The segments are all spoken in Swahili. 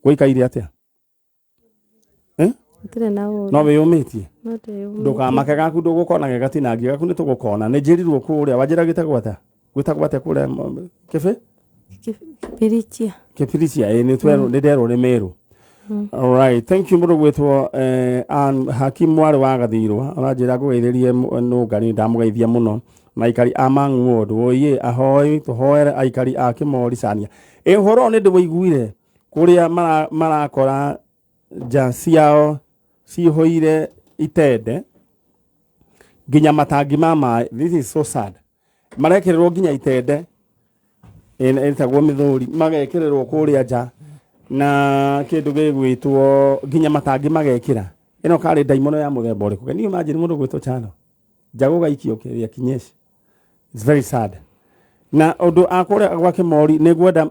Gwikaire atia? No we umitie. Ndukamake gaku ndugukona gegatina ngi gaku nitugukona ni njirirwo kuria wanjira gitagwata kure Kipirichia ni twero ndero ni meru. All right, thank you muno gwitwo an Hakim mwari wa gathirwa aranjira gugeithĩrie no ngari ndamugeithia muno na aikari amangu ward oye ahoi tuhoere aikari ake moricania horo ni ndiguiguire kuria marakora jasiao cihoire itende ginya matangi mama. This is so sad. Marekererwo ginya itende etagwo mithuri magekererwo kuria ja na kindu gigwitwo ginya matangi magekira ino kari daimono ya muthemba uriku ni imagine mundu gwitwo chano jago gaikio kiria kinyeshi. It's very sad. Na undu akore gwake mori ni gwenda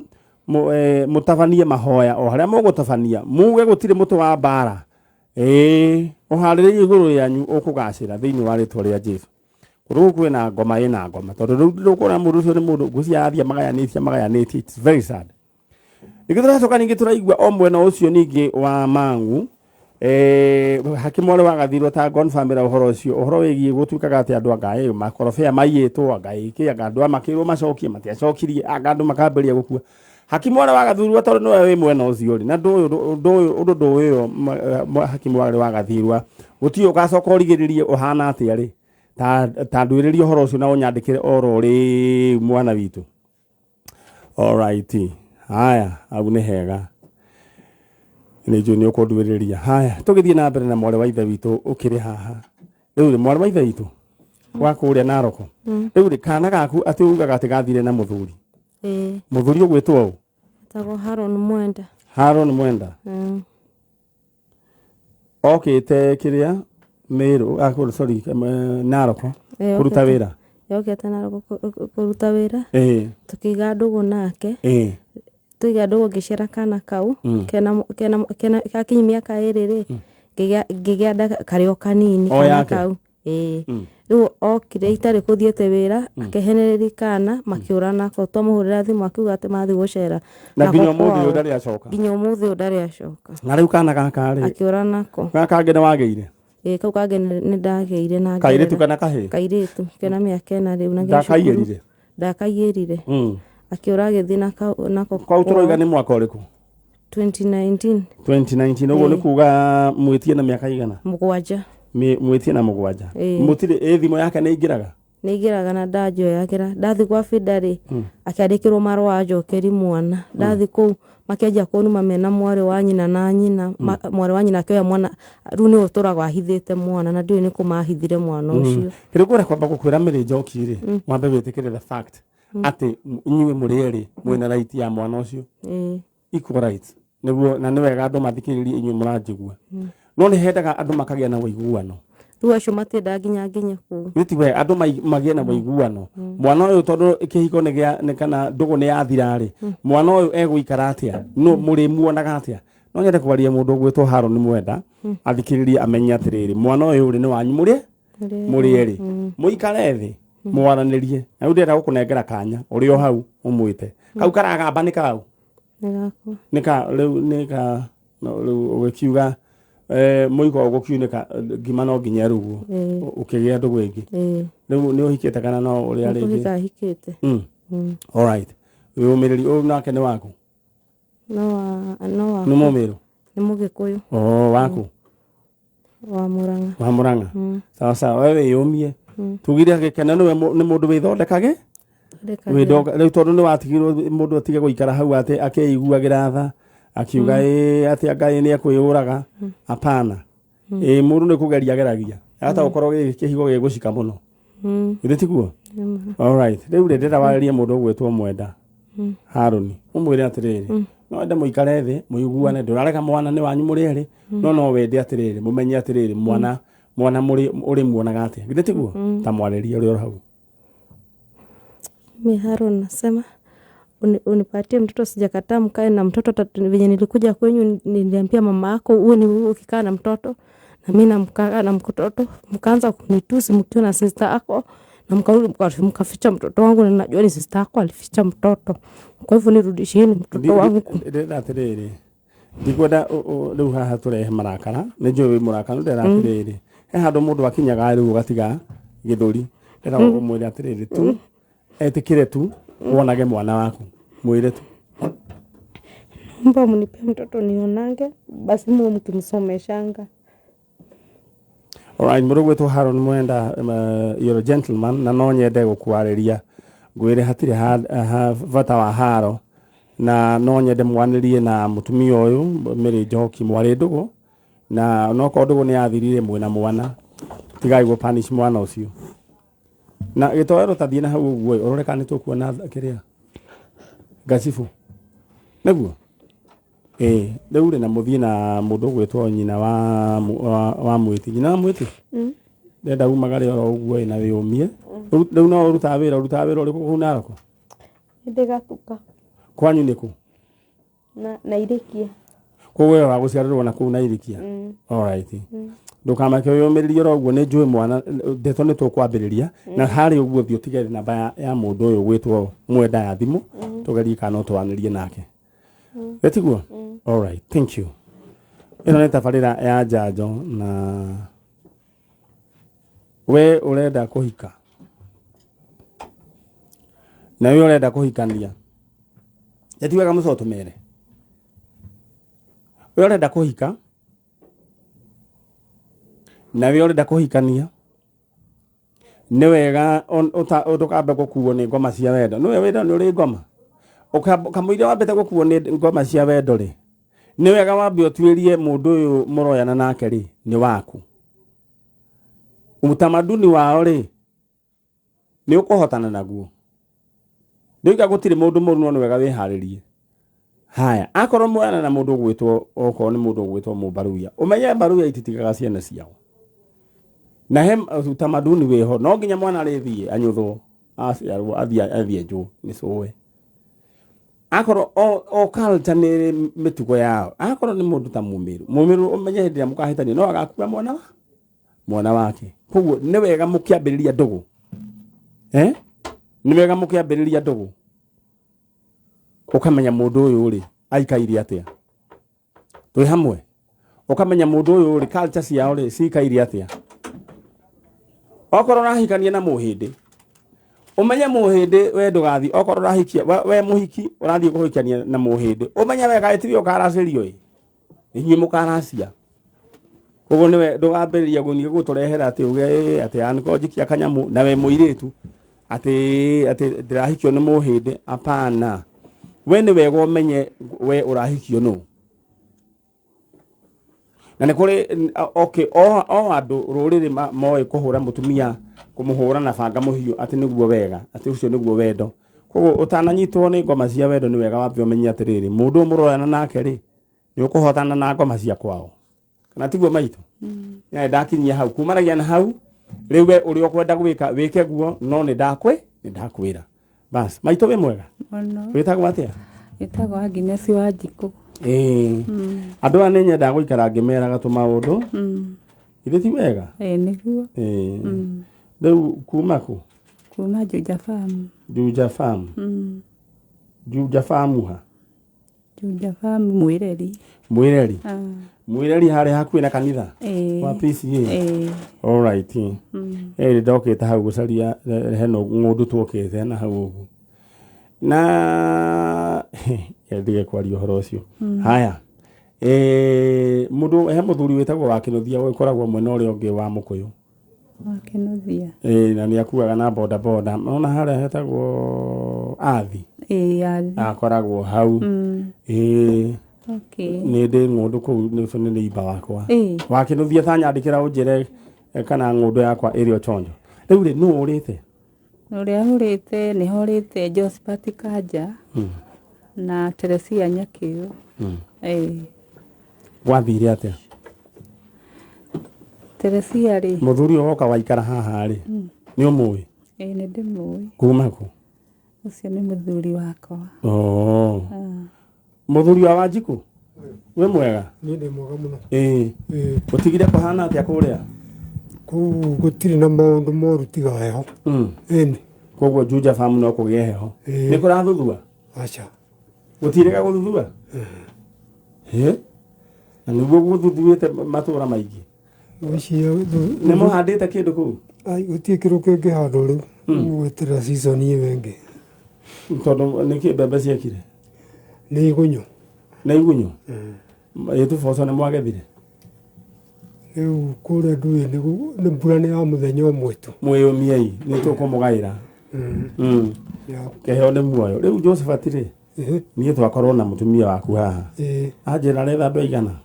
mutafanie mahoya o haria mugutabania muge gutire mutu wa bara uhariririe iguru yanyu ukugacira thiini wa ritwa ria Jesu. Kuru kwina ngoma ina ngoma tondu rukora mundu ucio ni mundu guciathia magayanĩtie. It's very sad. Igithiracoka ningi turaigua o mwena ucio ningi wa mangu Hakim wale wagathirwo ta confirmira uhoro ucio uhoro wigie gutuikaga ati andu angai makorofea maiyetwo angai ki andu amakirwo macokie matiacokirie andu makamberia gukua. Hakim wale wagathirwo tondu no we mwena ucio ri na ndu uyo Hakim wale wagathirwa guti ugacoka urigiririe uhana ati ari ta ndwiririe uhoro ucio na unyandikire oro ri mwana witu. All right. Haya abu ni hega ni juni ukondwiriria. Haya tugithie na mbere na mwale wa ithe witu ukiri haha riu mwale wa ithe witu wa kuria Naroko riu kana gaku ati ugaga ati gathire na muthuri muthuri ugwitwo u tago Haron Mwenda okite kiria Meru sorry Naroko kuruta wira yokete Naroko kuruta wira tukiga ndugu nake tuiga ndugu ngicira kana kau kena gakinyi miaka iriri ngigenda kario kanini kana kau riu okire itari kuthiete wira akehenereri kana makiurana ko twamuhurira thimu akiuga ati mathi gucera na ginya umuthi ndari acoka na riu kana gakari akiurana ko gaka ngene wageire kau kage ni ndageire na kairitu kana kahe kairitu kena miaka ena riu na ndakaiyirire akiura githina nako kwa uturoiga ni mwaka uriku 2019 ugo ni kuga mwitie na miaka igana mugwanja mwitie na mugwanja mutire thimo yake ni igiraga na ndajo yagira ndathi kwa fidari akiandikirwo marwa ajokeri mwana ndathi ku makiaja konu mamena mwari wa nyina na nyina mwari wa nyina kioya mwana runi uturagwa hithite mwana na ndio ni kumahithire mwana ucio kirikura kwamba gukwira miri njokire mwambe witikire the fact ati inyuwe murieri mwena right ya mwana ucio equal rights niguo na ni wega andu mathikiririe inyuwe muranjigua no ni hendaga andu makagia na wiguano riu acio matenda nginya ku nitiwe andu magie na wiguano mwana uyu tondu kihiko ni kana ndugu ni yathirari mwana uyu eguikara atia no muri muonaga atia no nyende kwaria mundu gwitwo Haron Mwenda athikiririe amenya atiriri mwana uyu uri ni wanyu murieri muikare thi mwaranirie na ndenda gukunengera kanya uri o hau umwite kau karagamba ni kau nika ukiuga muiko ugukiuneka ngima no nginya rugo ukigia ndugu ingi riu ni uhikite kana no uri ari hikite all right umiriri u nake ni waku no ni mumiru ni mugikuyu waku wa Murang'a sawa sawa wewe yumie tugire gikena ni mundu withondekage riu tondu ni watigirwo mundu atige guikara hau ati akeiguagira tha akiuga ati Ngai ni akwiyuraga apana mundu ni kugeria geragia hata ukorwo kihigo gigucika muno nditiguo all right riu ndenda waririe mundu gwitwo Mwenda Haron umwire atiriri no ende muikare thi muiguane ndurareka mwana ni wanyu murieri no wende atiriri mumenye atiriri mwana uri muonaga atia nditiguo ta mwaririe uri hau Haron nasema unipatie mtoto, sijakataa mkae na mtoto. Venye nilikuja kwenyu niliambia mama yako uwe ukikaa na mtoto na mimi namkaa na mtoto, mkaanza kunitusi mkiwa na sister yako na mkaficha mtoto wangu, na najua ni sister yako alificha mtoto. Kwa hivyo nirudishieni mtoto wangu. ndikwenda riu haha turehe marakara ni njui wi murakara nderatiriri he handu mundu akinyaga riu gatiga githuri ndera umwire atiriri tu etikire tu wonage mwana waku mwire tu naomba mnipe mtoto nionange basi mwe mkimsomeshanga. Alright, murugu wetu Haron mwenda you're a gentleman na no nyende gukwarĩria ngwire hatire vata wa haro na no nyende mwanĩrie na mutumia uyu Mary Njoki mwari ndugu na no ko ndugu ni athirire mwena mwana tigai go punish mwana ucio na gitoero tathie na hau guo uroreka ni tukuona kiria gacifu naguo riu ri na muthie na mundu gwitwo nyina wa mwiti nyina wa mwiti ndenda umagare oro uguo na wiumie riu no ruta wira uri ku naroko ndigatuka kwanyu niku na irikia kowe wa guciarirwo na ku na irikia alright ndukamake yumiririe oro uguo ni njui mwana ndeto ni tukwambiriria na hari uguo thio tigere namba ya mundu uyu gwitwo mwenda ya thimu tugerie kana twanirie nake etiguo alright thank you ino ni tabarira ya njanjo na we urenda kuhika na we urenda kuhikania yatiwaga mucoto mere we urenda kuhika na we urenda kuhikania ni wega utukambe gukuo ni ngoma cia wendo ni wenda ni uri ngoma ukamuire wambete gukuo ni ngoma cia wendo ri ni wega wambe utwirie mundu uyu muroyana nake ri ni waku utamaduni wao ri ni ukuhotana naguo ndiga gutire mundu muru no wega wiharirie haya akoro mwana na mundu gwitwo oko ni mundu gwitwo mubaruya umenye baruya ititigaga ciana ciao na hem utamaduni weho no nginya mwana arithie anyuthwo aciarwo athie nju ni sowe akoro o culture ni mitugo yao akoro ni mundu ta mumiru umenye hindi mukahitania no agakuwa mwana wake koguo ni wega mukiambiriria ndugu ni wega mukiambiriria ndugu ukamenya mundu uyu ri aikaire atia twi hamwe ukamenya mundu uyu ri culture ciao ri cikaire atia okoro rahikania na muhindi umenye muhindi we ndugathi okoro rahikia we muhiki urathie kuhikania na muhindi umenye wega itirio karacirio inyi mukaracia koguo niwe ndugambiriria gunie guturehera ati uge ati aniko jikia kanyamu na we muiritu ati ndirahikio ni muhindi apana we ni wega umenye we urahikio no na ni kuri okay o andu ruriri moe kuhura mutumia kumuhura na banga muhiu ati niguo wega ati ucio niguo wendo koguo utananyitwo ni ngoma cia wendo ni wega wambe umenye atiriri mundu muroyana nake ri ni ukuhotana na ngoma cia kwao kana tiguo maitu ya ndakinyia hau kumaragia na hau riu we uri okwenda gwika wike guo no ni ndakwira bas maitu we mwega witagwo atia witagwo Agnes wa Njiku andu ane nyenda guikara ngimeraga tu maundu ithe ti wega niguo riu kuma Juja farm ha Juja farm mwireri hari hakuhi na kanitha wa PCA alright ndokite hau gucaria heno ngundu twokite na hau ugu na ndige kwaria horo ucio haya mundu he muthuri witagwo Wakinuthia we koragwo mwena uria ungi wa Mukuyu Wakinuthia na ni akuaga na boda ona haria hetagwo athi akoragwo hau okay ni ndi ngundu ku ni iba wakwa Wakinuthia tanyandikira unjire kana ngundu yakwa irio chonjo riu ri no urite uria hurite ni horite Josephat Kanja na Teresia Nyakiu wathire atia Teresia ri muthuri woka waikara haha ri ni umui ni ndimui kuma ku ucio ni muthuri wakwa muthuri wa Wanjiku we mwega ni ndi mwega muno utigire kuhana atia kuria gutiri na maundu moru tiga heho koguo Juja farm no kugie heho ni kurathuthua acha gutirega guthuthua Na niguo guthuthuite matura maingi ucio ni muhandite kindu ku ai gutie kiru kingi handu riu gwetera season iyo ingi tondu niki mbembe ciekire ni igunyo itu boco ni mwagethire riu kuria ndui ni mbura ni ya muthenya umwe tu mwiyumiei ni tukumugaira keheo ni muoyo riu Josephat ri nie twakorwo na mutumia waku haha anjira retha andu aigana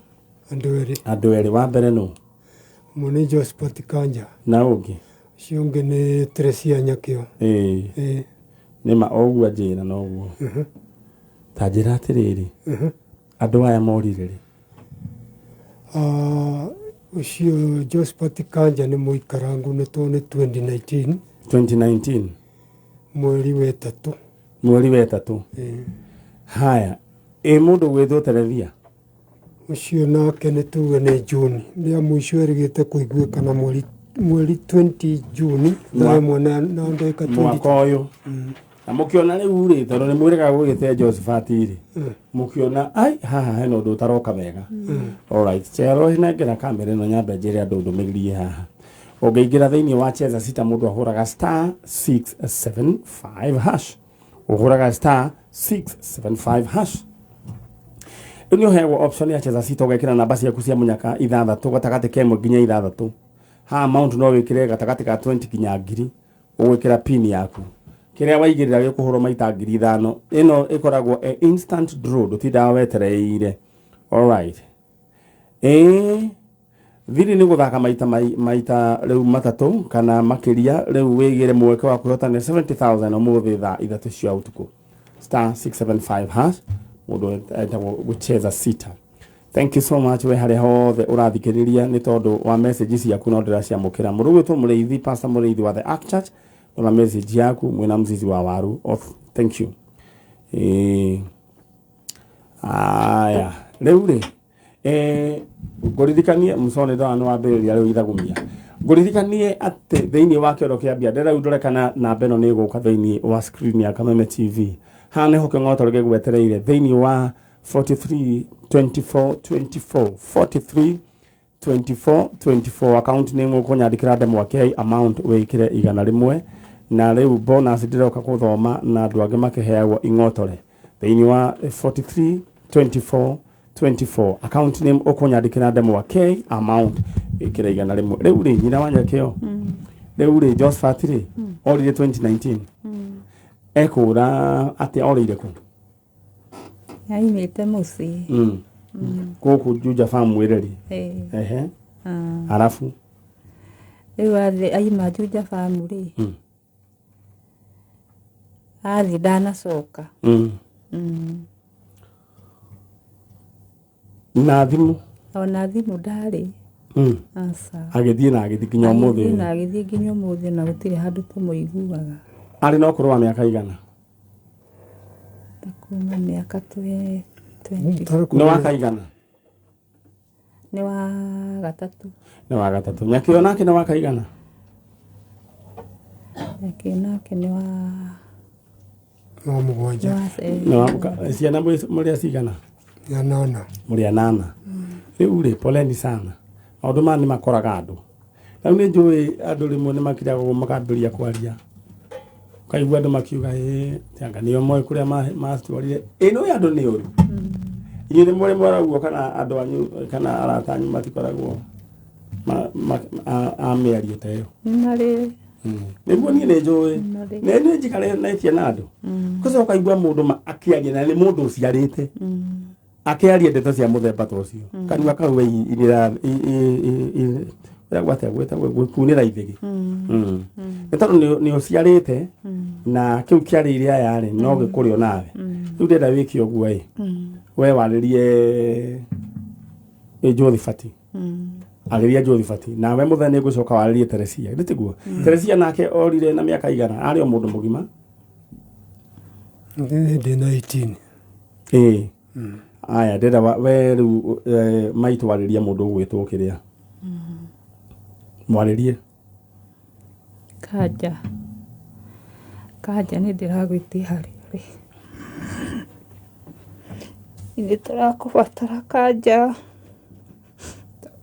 andu eri wa mbere no mune Josephat Kanja na ungi cionge ni Turetha nyakio nima oguo njira noguo ta njira atiriri andu aya morire ri ucio Josephat Kanja ni muikarangu ni to ni 2019 mweri wetatu haya mundu gwithwo Turetha ucio nake ni tuge ni June ria mwisho erigite kuiguikana mweri 20 June na mwana na ndeka 20 mwaka uyu na mukiona riu ri tondu ni mwirega gugite Josephat ri mukiona ai haha heno ndu taroka wega alright chero hinengera kamera no nyambe njire andu ndumigirie haha ungiingira thiini wa cheza sita mundu ahuraga *675# uhuraga *675# Unyo hewa option ya cheza sita ugekira namba ciaku cia munyaka ithathatu gatagati kemwe nginya ithathatu ha amount no wikire gatagati ka 20 nginya ngiri ugwikira pin yaku kiria waigirira gikuhurwo maita ngiri 5 ino ikoragwo instant draw dutinda wetereire alright thiri ni guthaka maita riu matatu kana makiria riu wigire mweke wa kuhotana 70,000 umuthi thaa ithatu cia utuku *675# mundu etagwo gucheza sita. Thank you so much we hari hothe urathikiriria ni tondu wa messages yaku no ndiraciamukira murugu tu mureithi pastor mureithi wa the Ark Church na message yaku mwina mzizi wa waru thank you aya riu ri ngurithikanie musone ndo anu wambiriria riu ithagumia ngurithikanie ati thiini wa kero kia bia ndera udore kana na beno ni guka thiini wa screen ya Kameme TV hane hoke ngoto rege gwetereire thiini wa 4324 account name ukunyandikira ndemo wake amount wikire igana rimwe na riu bonus ndiroka kuthoma na andu angi makiheagwo ingotore thiini wa 4324 account name ukunyandikira ndemo wake amount wikire igana rimwe riu ri nyina wanyakio riu ri Josephat ri orire 2019 ekura ati orire ku aimite muci kuku Juja farm mwireri arafu riu aima Juja farm ri athi ndanacoka na thimu ona thimu ndari asa agithie na agithi nginya umuthi na agithie nginya umuthi na gutire handu tumuiguaga ari no kurwa miaka igana takuma miaka 20 no wakaigana ni wa gatatu nyakio nake no wakaigana nyakio nake ni wa mugwanja no ciana muri cigana ya nana muri anana riu ri poleni sana maundu ma ni makoraga andu riu ni njui andu rimwe ni makirago makambiria kwaria kaigua andu makiuga tianga nio moe kuria mastwarire ino ya andu ni uru ini muri moraguo kana andu anyu kana arata anyu matikoragwo amiario ta iyo nari niguo ni njui ni njikare na ciana andu kuco kaigua mundu akiaria na ni mundu uciarite akiaria ndeto cia muthemba ta ucio kanua kau inira gwata kunira ithigi tondu ni uciarite na kiu kiarire aya ri no gikurio nawe riu ndenda wiki oguo we waririe Josephat agiria Josephat na we muthenya ngucoka waririe Turetha nditiguo Turetha nake orire na miaka igana ari o mundu mugima ndi 19 aya ndenda we riu maitu waririe mundu gwitwo kiria mwaririe Kanja ni ndiragwitia hari Nĩ tũrakũbatara kanja.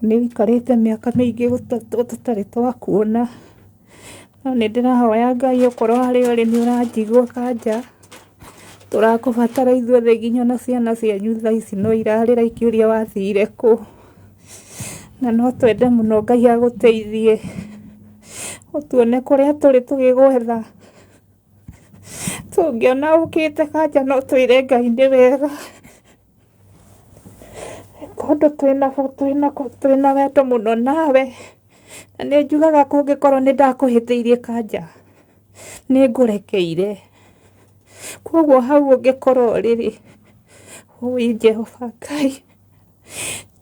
Nĩ wikarĩte mĩaka mĩingĩ tũtarĩ twakuona. No nĩ ndĩrahoya Ngai okorwo harĩa ũrĩ nĩ ũranjigua kanja. Tũrakũbatara ithuothe nginya na ciana cianyu thaa ici no irarĩra ikĩũria wathire kũ. Na no twende mũno Ngai agũteithie. Ũtuone kũrĩa tũrĩ tũgĩgwetha. Tũngĩona ũkĩte kanja no twĩre Ngai nĩ wega. Tondũ twĩna wendo mũno nawe. Na nĩ njugaga kũngĩkorwo nĩ ndakũhĩtĩirie kanja, nĩ ngũrekeire. Koguo hau ũngĩkorwo rĩrĩ, ũĩ Jehova Ngai,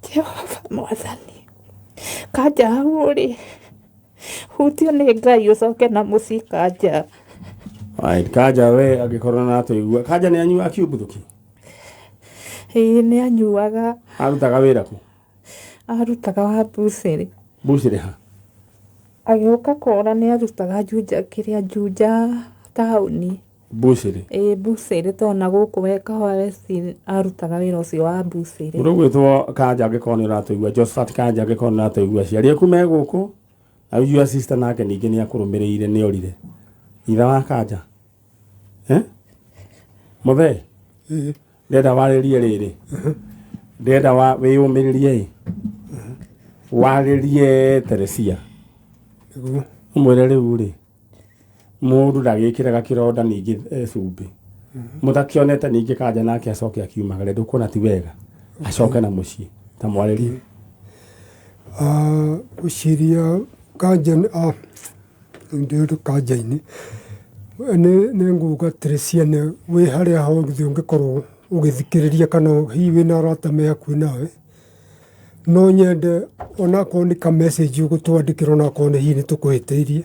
Jehova Mwathani, kanja hau ũrĩ, hutio nĩ Ngai ũcoke na mũciĩ kanja. Kanja we angĩkorwo na tũigua. Kanja nĩ anyuaga kiumbuthuki? Ĩĩ nĩ anyuaga. Arutaga wĩra kũ? Arutaga wa bucĩrĩ. Bucĩrĩ ha? Agĩũka kũra nĩ arutaga Juja taũni. Bucĩrĩ? Ĩĩ bucĩrĩ tona gũkũ we Kahũa West arutaga wĩra ũcio wa bucĩrĩ. Mũndũ gwĩtwo Kanja angĩkorwo nĩ ũratũigua, Josephat Kanja angĩkorwo nĩ ũratũigua, aciari aku me gũkũ, na your sister nake ningĩ nĩ akũrũmĩrĩire nĩ orire. Ithe wa Kanja? Mũthee? Ndenda warĩrie rĩrĩ. Ndenda wĩyũmĩrĩrie. Warĩrie Teresia. Mwĩre rĩu rĩ. Mũndũ ndagĩkĩraga kĩronda ningĩ cumbĩ. Mũtakĩonete ningĩ Kanja nake acoke akiumagare, ndũkuona ti wega. Acoke na mũciĩ. Ta mwarĩrie. Gũciria Kanja ndĩrĩ Kanja-inĩ. Nĩ nguga Teresia wĩ harĩa hothe ũngĩkorwo ũgĩthikĩrĩria kana hihi wĩna arata me hakuhĩ nawe. No nyende onakorwo nĩ ka message ũgũtwandĩkĩra onakorwo nĩ hihi nĩ tũkũhĩtĩirie.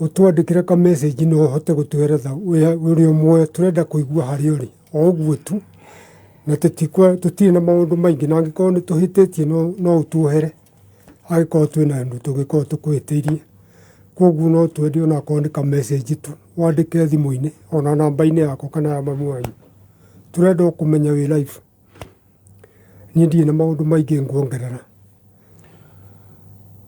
Ũtwandĩkĩre ka message no ũhote gũtweretha ũrĩ ũmwe tũrenda kũigua harĩa ũrĩ. O ũguo tu. Na tũtirĩ na maũndũ maingĩ na angĩkorwo nĩ tũhĩtĩtie no ũtuohere. Angĩkorwo twĩna ũndũ tũngĩkorwo tũkũhĩtĩirie. Koguo no twende onakorwo nĩ ka message tu. Wandĩke thimũ-inĩ ona namba-inĩ yakwa kana ya mami wanyu. Tũrenda kũmenya wĩ live. Niĩ ndirĩ na maũndũ maingĩ nguongerera.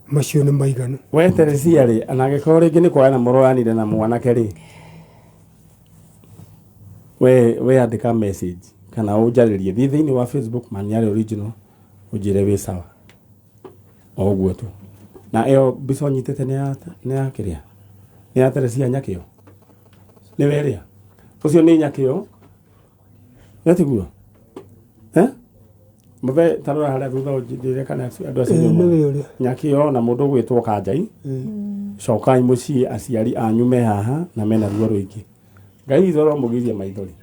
Macio nĩ maiganu. We Teresia rĩ, anagĩkorwo rĩngĩ nĩ kwaga na mũroranire na mwanake rĩ. We andĩka message kana ũnjarĩrie thiĩ thĩinĩ wa Facebook Maniari Original ũnjĩre wĩ sawa. O ũguo tu. Na ĩyo mbica ũnyitĩte nĩ ya kĩrĩa? Nĩ ya Teresia Nyakĩo? Nĩ werĩa? Ũcio nĩ Nyakĩo? Nĩatiguo? Mũthee tarora harĩa thutha ũnjĩre kana andũ acio Nyakĩo na mũndũ gwĩtwo Kanjai. Cokai mũciĩ aciari anyu me haha na mena ruo rũingĩ. Ngai ithoro mũgirie maithori.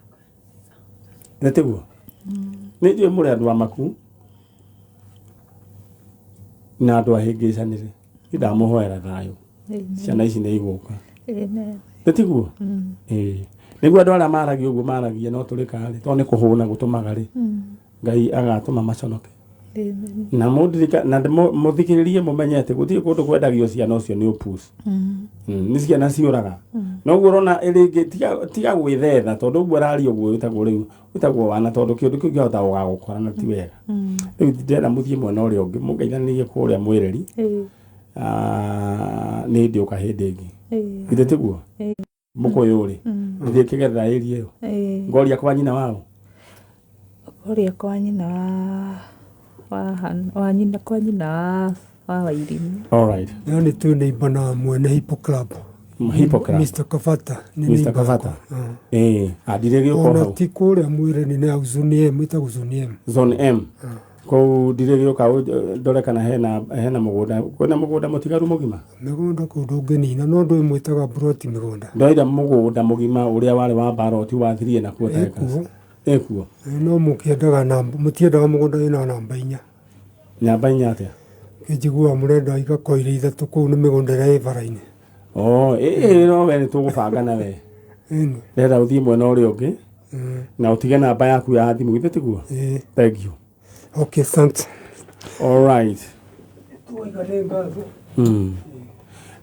Nĩatiguo? Nĩ njũĩ mũrĩ andũ amaku na andũ ahĩngĩcanĩre. Ndamũhoera thayũ. Ciana ici nĩ igũka. Nĩatiguo? Nĩguo andũ arĩa maragia ũguo maragia no tũrĩ karĩ. Tondũ nĩ kũhũna gũtũmaga rĩ. Ngai agatũma maconoke. Na mũthikĩrĩrie mũmenye atĩ gũtirĩ kũndũ kwendagio ciana ũcio nĩ ũpuci. Nĩ ciana ciũraga. Noguo ũrona rĩngĩ tiga gwĩthetha tondũ ũguo araria ũguo wĩtagwo wana tondũ kĩũndũ kĩu kĩhota gũgagũkora na ti wega. Rĩu ndĩrenda mũthiĩ mwena ũrĩa ũngĩ mũngeithanĩrie kũrĩa mwĩreri. Nĩ ndĩ ũka hĩndĩ ĩngĩ. Githĩ tiguo? Mũkũyũ rĩ. Thiĩ kĩgetha ĩri ĩyo. Ngoria kwa nyina wao. Ngoria kwa nyina wa nyina kwa nyina wa Wairimu. All right. Nĩ twĩ neighbor na mwene Hippo Club. Hippo Club. Mr. Kavata. Mr. Kavata. Andire gĩũko hau. Ona ti kũrĩa mwĩrĩ nĩ au zone M, ĩtagwo zone M. Zone M. Kũu ndire gĩũka ndore kana hena mũgũnda. Kwĩna mũgũnda mũtigaru mũgima? Mĩgũnda kũndũ ũngĩnina no ndũ ĩmwe ĩtaga Broti mĩgũnda. Ndoira mũgũnda mũgima ũrĩa warĩ wa Baroti wa 3 na kuo Texas. Ekuo. No mũkĩendaga namba, mũtiendaga mũgũnda wĩna namba 4. Namba 4 atĩa? Kĩnjiguaga mũrenda igakoire 3 kũu nĩ mĩgũnda ĩrĩa ĩ bara-inĩ. No we nĩ tũgũbanga na we. Ndĩrenda ũthiĩ mwena ũrĩa ũngĩ na ũtige namba yaku ya thimũ githĩ tiguo? Thank you. Okay, thanks. All right.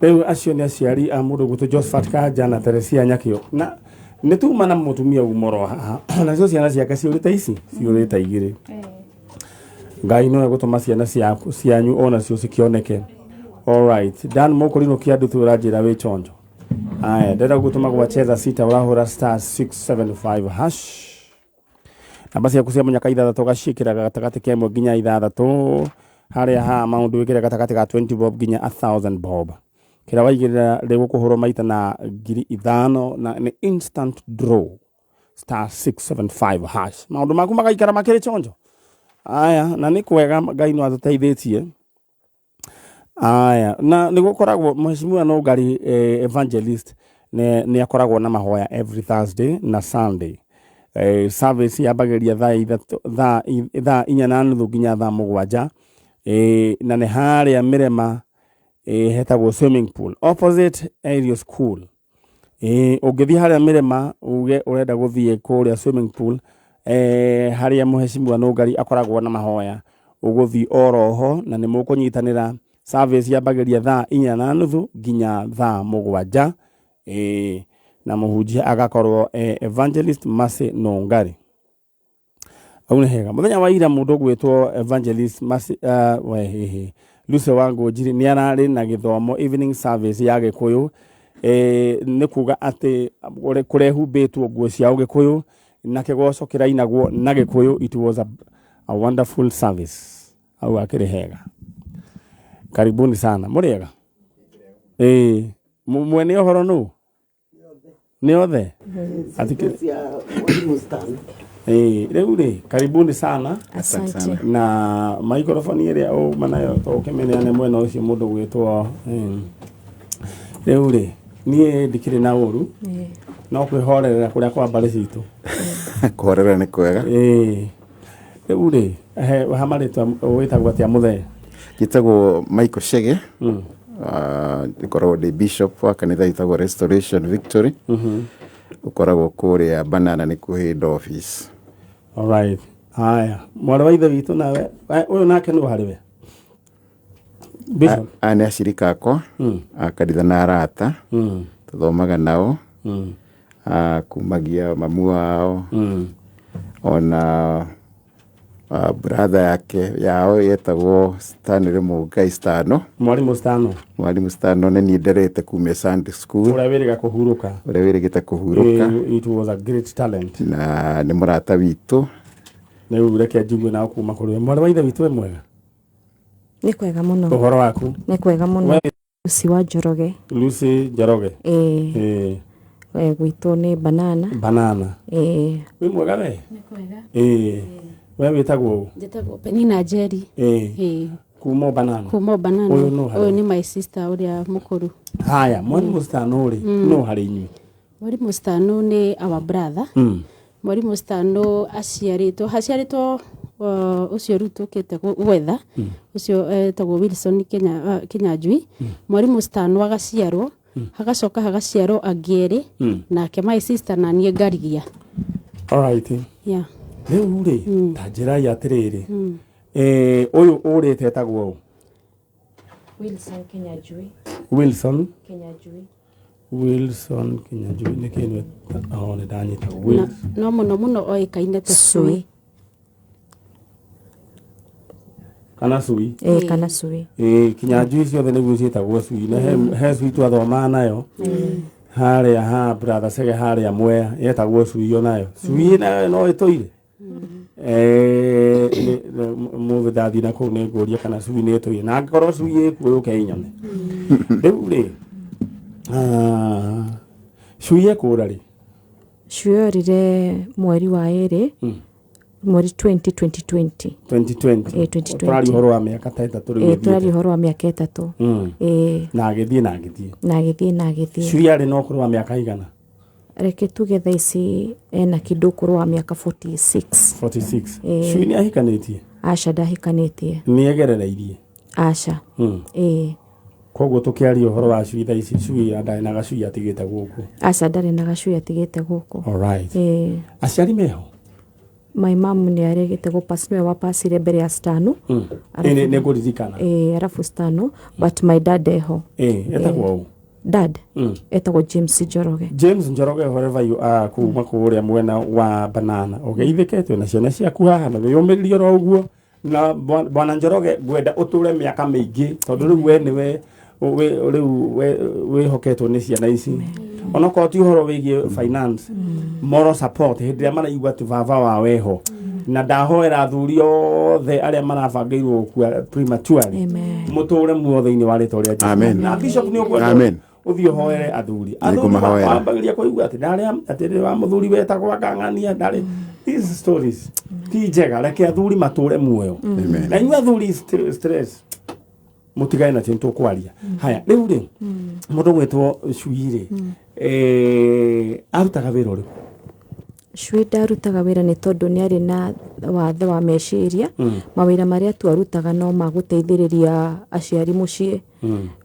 Rĩu acio nĩ aciari a mũndũ gwĩtwo Josephat Kanja na Teresia Nyakĩo. Na nä tuma na må tumia umoro haha nacio ciana ciake ciårä ici ciårä igä ngai no gå tå ma ciana cianyu onacio cikioneke. Alright, Dan Mokorino kiandu tu rajira we chonjo. Aya, ndenda gå tå ma gwacheza sita urahå star 675 hash. Namba cia kucia munyaka ithathatå gacikira gatagati kemwe nginya ithathatå haria ha maundu wikire gatagati ga 20 bob nginya 1000 bob. Kira waigirira rigu kuhurwo maita na ngiri 5 na ni instant draw star 675 hash. Maundu maku magaikara makiri chonjo. Aya, na ni kwega Ngai no atuteithĩtie. Aya, na nĩ gũkoragwo mheshimiwa no ngari evangelist nĩ akoragwo na mahoya every Thursday na Sunday. Service yambagĩrĩria thaa 4:30 nginya thaa 7. Na nĩ harĩa Mirema hetagwo swimming pool opposite Aerial School. Ũngĩthiĩ harĩa Mirema uge ũrenda gũthiĩ kũrĩa swimming pool harĩa mheshimiwa no ngari akoragwo na mahoya ũgũthiĩ oroho na nĩ mũkũnyitanĩra. Service yambagĩrĩria thaa 4:30 nginya thaa 7. Na mũhunjia agakorwo evangelist Mase Nongari. Au nĩ hega mũthenya wa ira mũndũ gwĩtwo evangelist Mase Luce wangu njiri nĩ ararĩ na gĩthomo evening service ya Gĩkũyũ. Nĩ kuga atĩ kũrehumbĩtwo nguo cia Gĩkũyũ na kĩgoco kĩrainagwo na Gĩkũyũ. It was a wonderful service. Au akĩrĩ hega. Karibuni sana. Muriega? Mwene ohoro no? Ni othe? Atikia rĩu rĩ karibuni sana. Asante. Na microphone ĩrĩa manayo tũkĩmenyane mwena ũcio mũndũ gwĩtwo rĩu rĩ niĩ ndikĩrĩ na ũru no kwĩhorerera kũrĩa kwa mbarĩ citũ. Kũhorera nĩ kwega. Rĩu rĩ hamarĩtwa wĩtagwo atĩa mũthee? Gĩtagwo Michael Shege. Ũkoragwo ndĩ bishop wa kanitha wĩtagwo Restoration Victory. Ũkoragwo kũrĩa Banana nĩ ku head office. Alright. Haya, mwana wa ithe witũ nawe ũyũ nake nũ harĩ we? Bishop. Nĩ acirika akwa a kanitha na arata tũthomaga nao kumagia mamu wao ona brother yake yao yetagwo Stanley Mugai Stano. Mwalimu Stano nĩ niĩ nderete kuma Sunday school. Ũrĩa wĩrĩgĩte kũhurũka. It was a great talent. Na nĩ mũrata witũ. Nĩ reke njigue nao kuma kũrĩ we. Mwana wa ithe witũ mwega? Nĩ kwega mũno. Ũhoro waku? Nĩ kwega mũno. Lucy wa Njoroge. Lucy Njoroge. Gwitũ nĩ Banana. Wĩ mwega we? Nĩ kwega. We wĩtagwo? Njĩtagwo Penina Jerry. Kuma Banana. Ũyũ nĩ my sister ũrĩa mũkũrũ. Haya, Mwalimu Stano rĩ no harĩ inyuĩ? Mwalimu Stano nĩ our brother. Mwalimu Stano aciarĩtwo ucio rĩu tũkĩte gwetha ucio etagwo Wilson Kinyanjui. Mwalimu Stano agaciarwo hagacoka hagaciarwo angĩerĩ nake my sister na niĩ ngarigia. Alright. Yeah. Rĩu rĩ ta njĩra ya atĩrĩrĩ ũyũ ũrĩte etagwo Wilson Kinyanjui. Wilson Kinyanjui nĩ kĩnũ nĩ ndanyita no mũno oĩkaine ta Sui. Kana Sui? Kana Sui. Kinyanjui ciothe nĩguo ciĩtagwo Sui na he Sui twathomaga nayo harĩa ha brother Sege harĩa Mwea yetagwo Sui onayo. Sui nayo no ĩtũire? Mũthĩ ndathiĩ na kũu nĩ ngũria kana Sui nĩ ĩtũire na angĩkorwo Sui ĩkuo yũke inyone. Rĩu rĩ Sui ekũra rĩ? Ciorire mweri wa ĩrĩ mweri 2020. Tũrari ũhoro wa mĩaka ta ĩtatũ rĩu. Tũrari ũhoro wa mĩaka ĩtatũ. Na agĩthiĩ. Sui arĩ na ũkũrũ wa mĩaka igana? Reke tuge thaa ici ena kĩndũ ũkũrũ wa mĩaka 46. Sui nĩ ahikanĩtie? Aca ndahikanĩtie. Nĩ egerereirie? Aca. Koguo tũkĩaria ũhoro wa Sui thaa ici Sui ndarĩ na gacui atigĩte gũkũ? Aca ndarĩ na gacui atigĩte gũkũ. Alright. Aciari meho? My mom nĩ aregete nĩwe wapacire mbere ya Stano. Nĩ ngũririkana. Arabu Stano but my dad eho. Etagwo ũũ? dad etagwo James Njoroge wherever you are kuma kuria mwena wa Banana ugeithiketwe na ciana ciaku haha na wiyumiririe ro uguo na bwana Njoroge gwenda uture miaka mingi tondu riu we niwe we hoketwo ni ciana ici ona ko ti horo wigie finance moral support hindi maraigua tu baba wa weho na ndahoera athuri othe aria marabangeirwo kwa prematurely muture muothe-ini wa rito ria amen na bishop ni ukwenda amen uthio hoere athuri ambagiria kuigua ati ndaria ati wa muthuri wetagwo akang'ania ndari these stories ti njega reke athuri mature muoyo na inyua athuri stress mutigae na tinto kwaria haya riu ri mundu gwetwo Ciuire arutaga wira uriku Ciuire ndarutaga wira ni tondu ni ari na wathe wa meciria mawira maria tu arutaga no maguteithiriria aciari mucii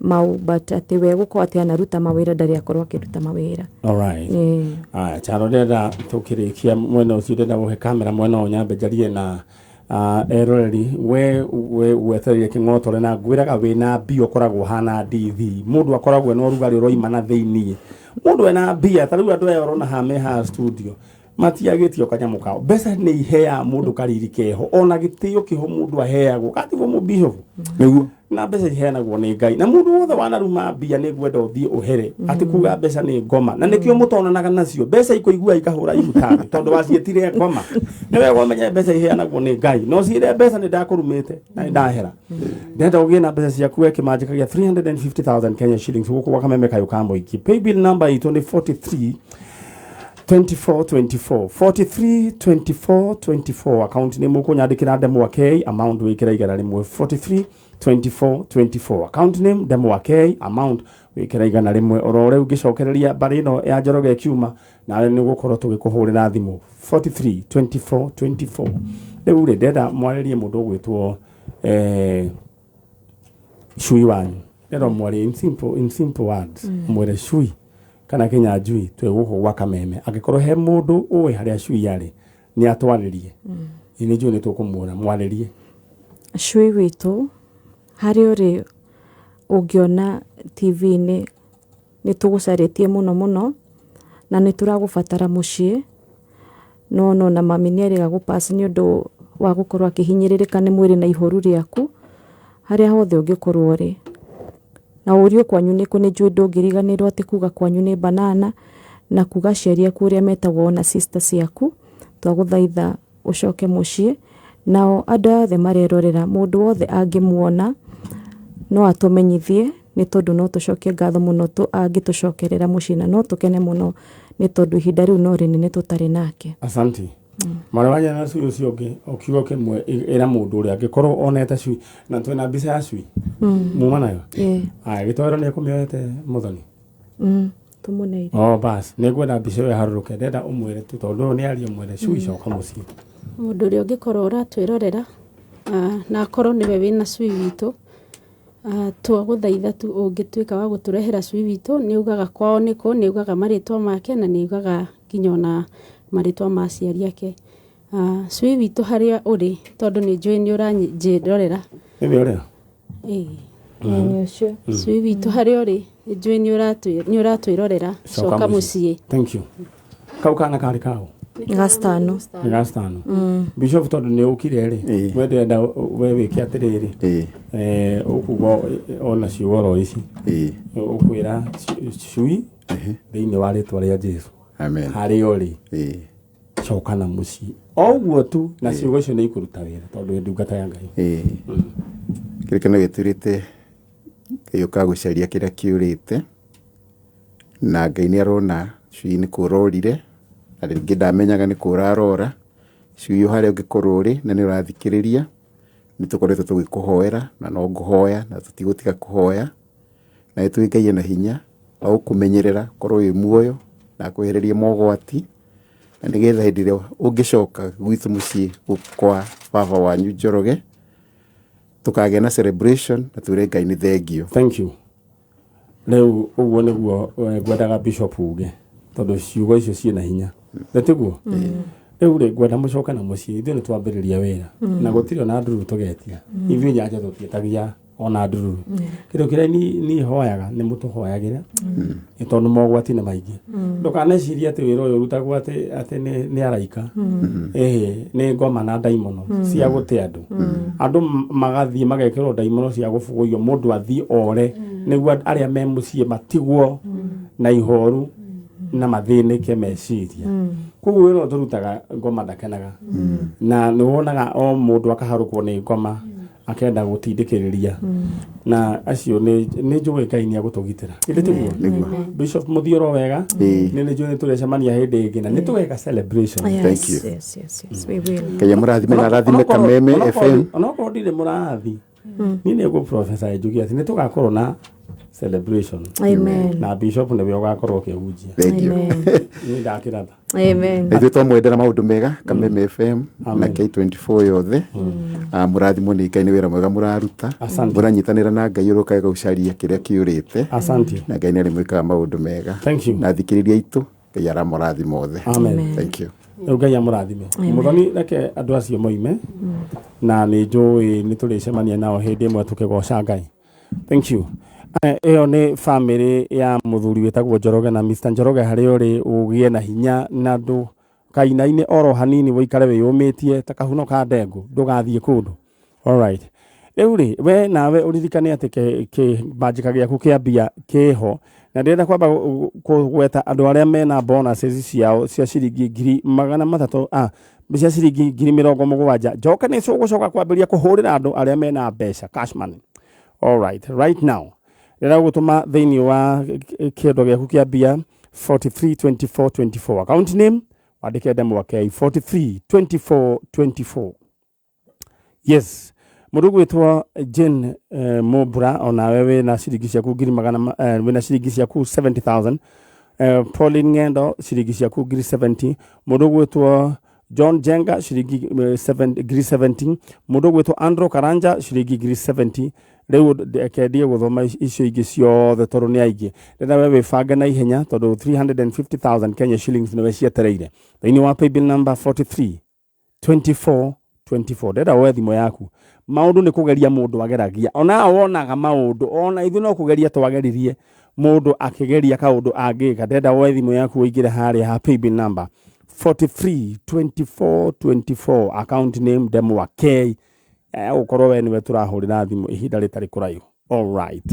mau but ati we guko ati anaruta mawira ndari akorwo akiruta mawira alright charorera tukirikia mwena ucio ndenda guhe kamera mwena onyambe jarie na eroreri we wetherie king'otore na ngwiraga wina bio koragwo hana DV mundu akoragwo no rugari roimana thiini mundu ena bia tariu andu aya orona hame ha studio matiagitio kanyamu kao besa ni ihea mundu kariri keho ona gitio kiho mundu aheagwo katigo mu bishop niguo na besa iheanagwo ni Ngai na mundu wothe wanaruma bia ni gwenda uthie uhere ati kuga besa ni ngoma na nikio mutonanaga nacio besa ikoigua ikahura imutani tondu wacietire ngoma niwe wamenya besa iheanagwo ni Ngai no ciire besa ni ndakurumite na ndahera ndenda ugie na besa ciaku ekimanjikagia 350,000 Kenya shillings guku wakameme kayo kambo iki pay bill number 23 2424 account name uko nyandikira demo wa K amount wikira igana rimwe 432424 account name demo wa K amount wikira igana rimwe orore ugicokereria barino ya Njoroge kiuma nawe ni gukorwo tugikuhurira thimu 432424 riu ri ndenda mwaririe mundu gwitwo Cui wanyu ndenda mwari in simple words mwere Cui kana Kenya Njui twe guko gwa Kameme agikorwo he mundu uwe haria Cui yari ni atwaririe ini Njui ni tukumwona mwaririe Cui witu hari uri ungiona TV ni tugucaritie muno na ni turagubatara mucii no na mami ni ariga gupass ni undu wa gukorwo akihinyiririka ni mwiri na ihoru riaku haria hothe ungikorwo ri na urio kwanyu ni ku ni Njui ndungiriganirwo ati kuga kwanyu ni Banana na kuga ciaria kuria metagwo na sister ciaku twaguthaitha ucoke mucii nao andu othe marerorera mundu wothe angimuona no atumenyithie ni tondu no tucokie ngatho muno tu angitucokerera mucii na no tukene muno ni tondu ihinda riu no rinene tutari nake asante mara wanya na Cui ucio ngi okiugo kimwe era mundu uri angikorwo onete Cui na twina mbica ya Cui muma nayo gitwero ni kumioete muthoni tumuneire bas ni gwenda mbica we haruruke ndenda umwire tu tondu ni ario mwire Cui coka mucii mundu uri ungikorwo uratwirorera na akorwo niwe wina Cui witu twaguthaitha tu ungituika wa guturehera Cui witu ni ugaga kwao niko ni ugaga maritwa make na ni ugaga nginya na maritwa ma aciari ake Cui witu haria uri tondu ni Njui ni uranjirorera ni uria Cui witu haria uri Njui ni uratwirorera coka mucii thank you kau kana kari kao gastano bishop tondu ni ukire ri wendenda we wiki atiriri ukugo ona cioro ici ukwira Cui thiini wa ritwa ria Jesu amen hari uri coka na mucii oguo tu na ciugo icio ni ikuruta wira tondu ndungata ya Ngai kirikana giturite yuka gucaria kiria kiurite na Ngai ni arona Cui ni kurorire na ringi ndamenyaga ni kurarora Cui haria ungikorwo uri na ni urathikiriria ni tukoretwo tugikuhoera na no nguhoya na tutigutiga kuhoya na itwikaie na hinya au kumenyerera korwo wi muoyo na kwehereria mogwati na nigetha hindi ria ungicoka gwitu mucii kwa baba wanyu Njoroge tukage na celebration na twire Ngai ni thengio thank you riu uguo niguo ngwendaga bishop uge tondu ciugo icio ciina hinya natiguo riu ri ngwenda mucoka na mucii ithuĩ ni twambĩrĩria wĩra na gũtirĩ ona nduru tũgetia ithuĩ nyanja tũtietagia ona ndururu kindo kiria ni hoyaga ni mutuhoyagira itondu mogwati na maingi ndukaneciria ati wira uyu rutagwo ati ni araika ni ngoma na daimono cia guti andu magathie magekirwo daimono cia gubuguyo mundu athie ore niguo aria me mucie matigwo na ihoru na mathinike meciria koguo wira turutaga ngoma ndakenaga na ni wonaga o mundu akaharukwo ni ngoma akenda gutindikiriria na acio ni njui Ngai ni agutugitira ilitiguo Bishop Muthioro wega ni njui turecemania hindi ingi na ni tuweka celebration. Thank you. Yes, we will. Kaya murathime na rathime Kameme FM onoko ndire murathi ni nego professor ejugia ati ni tugakorwo na celebration. Amen. Na Bishop ne ugakorwo kihunjia. Thank you. Ni ndakiratha. Amen. Ithu twamwendera maundu mega Kameme FM na K24 yothe murathimo ni Ngai ni wira mwega muraruta muranyitanira na Ngai urukaga gucaria kiria kiurite na Ngai ni ari mwikaga maundu mega na thikiriria itu Ngai ara murathimo othe. Amen. Thank you. Ngai amurathime muthoni reke andu acio moime na ni njui ni turicemania nao hindi imwe tukigoca Ngai. Thank you. Eo ni family ya muthuri wetagwo Njoroge na Mr. Njoroge hari uri ugie na hinya na ndu kainaine oro hanini woikare wiyumitie ta kahuno ka ndengu ndugathie kundu. All right. Euri we nawe uririkane ati ke bajika giaku kiambia kiho na ndenda kwamba kugweta andu aria mena bonuses ciao cia ciringi 300 cia ciringi 70,000 njoka ni cugucoka kwambiria kuhurira andu aria mena mbeca cash money. All right now ndenda gutuma thiini wa kiondo giaku kiambia 432424 account name wandike demo wake 432424. Yes, mundu gwitwa Jane Mobra ona wewe na ciringi ciaku 100,000 wina ciringi ciaku 70,000. Pauline Ngendo ciringi ciaku 70,000. Mundu gwitwa John Jenga ciringi 70,000. Mundu gwitwa Andrew Karanja ciringi 70,000. Riu kendie guthoma icio ingi ciothe toru ni aingi ndenda wewe banga na ihenya tondu 350,000 Kenya shillings niwe cietereire thiini wa paybill number 432424. Ndenda we thimo yaku maundu ni kugeria mundu ageragia ona wonaga maundu ona ithu no kugeria twageririe mundu akigeria kaundu angika. Ndenda we thimo yaku uigire hari ha paybill number 432424 account name demo wa K ukorwo we niwe turahurira thimu ihinda ritari kuraihu. All right.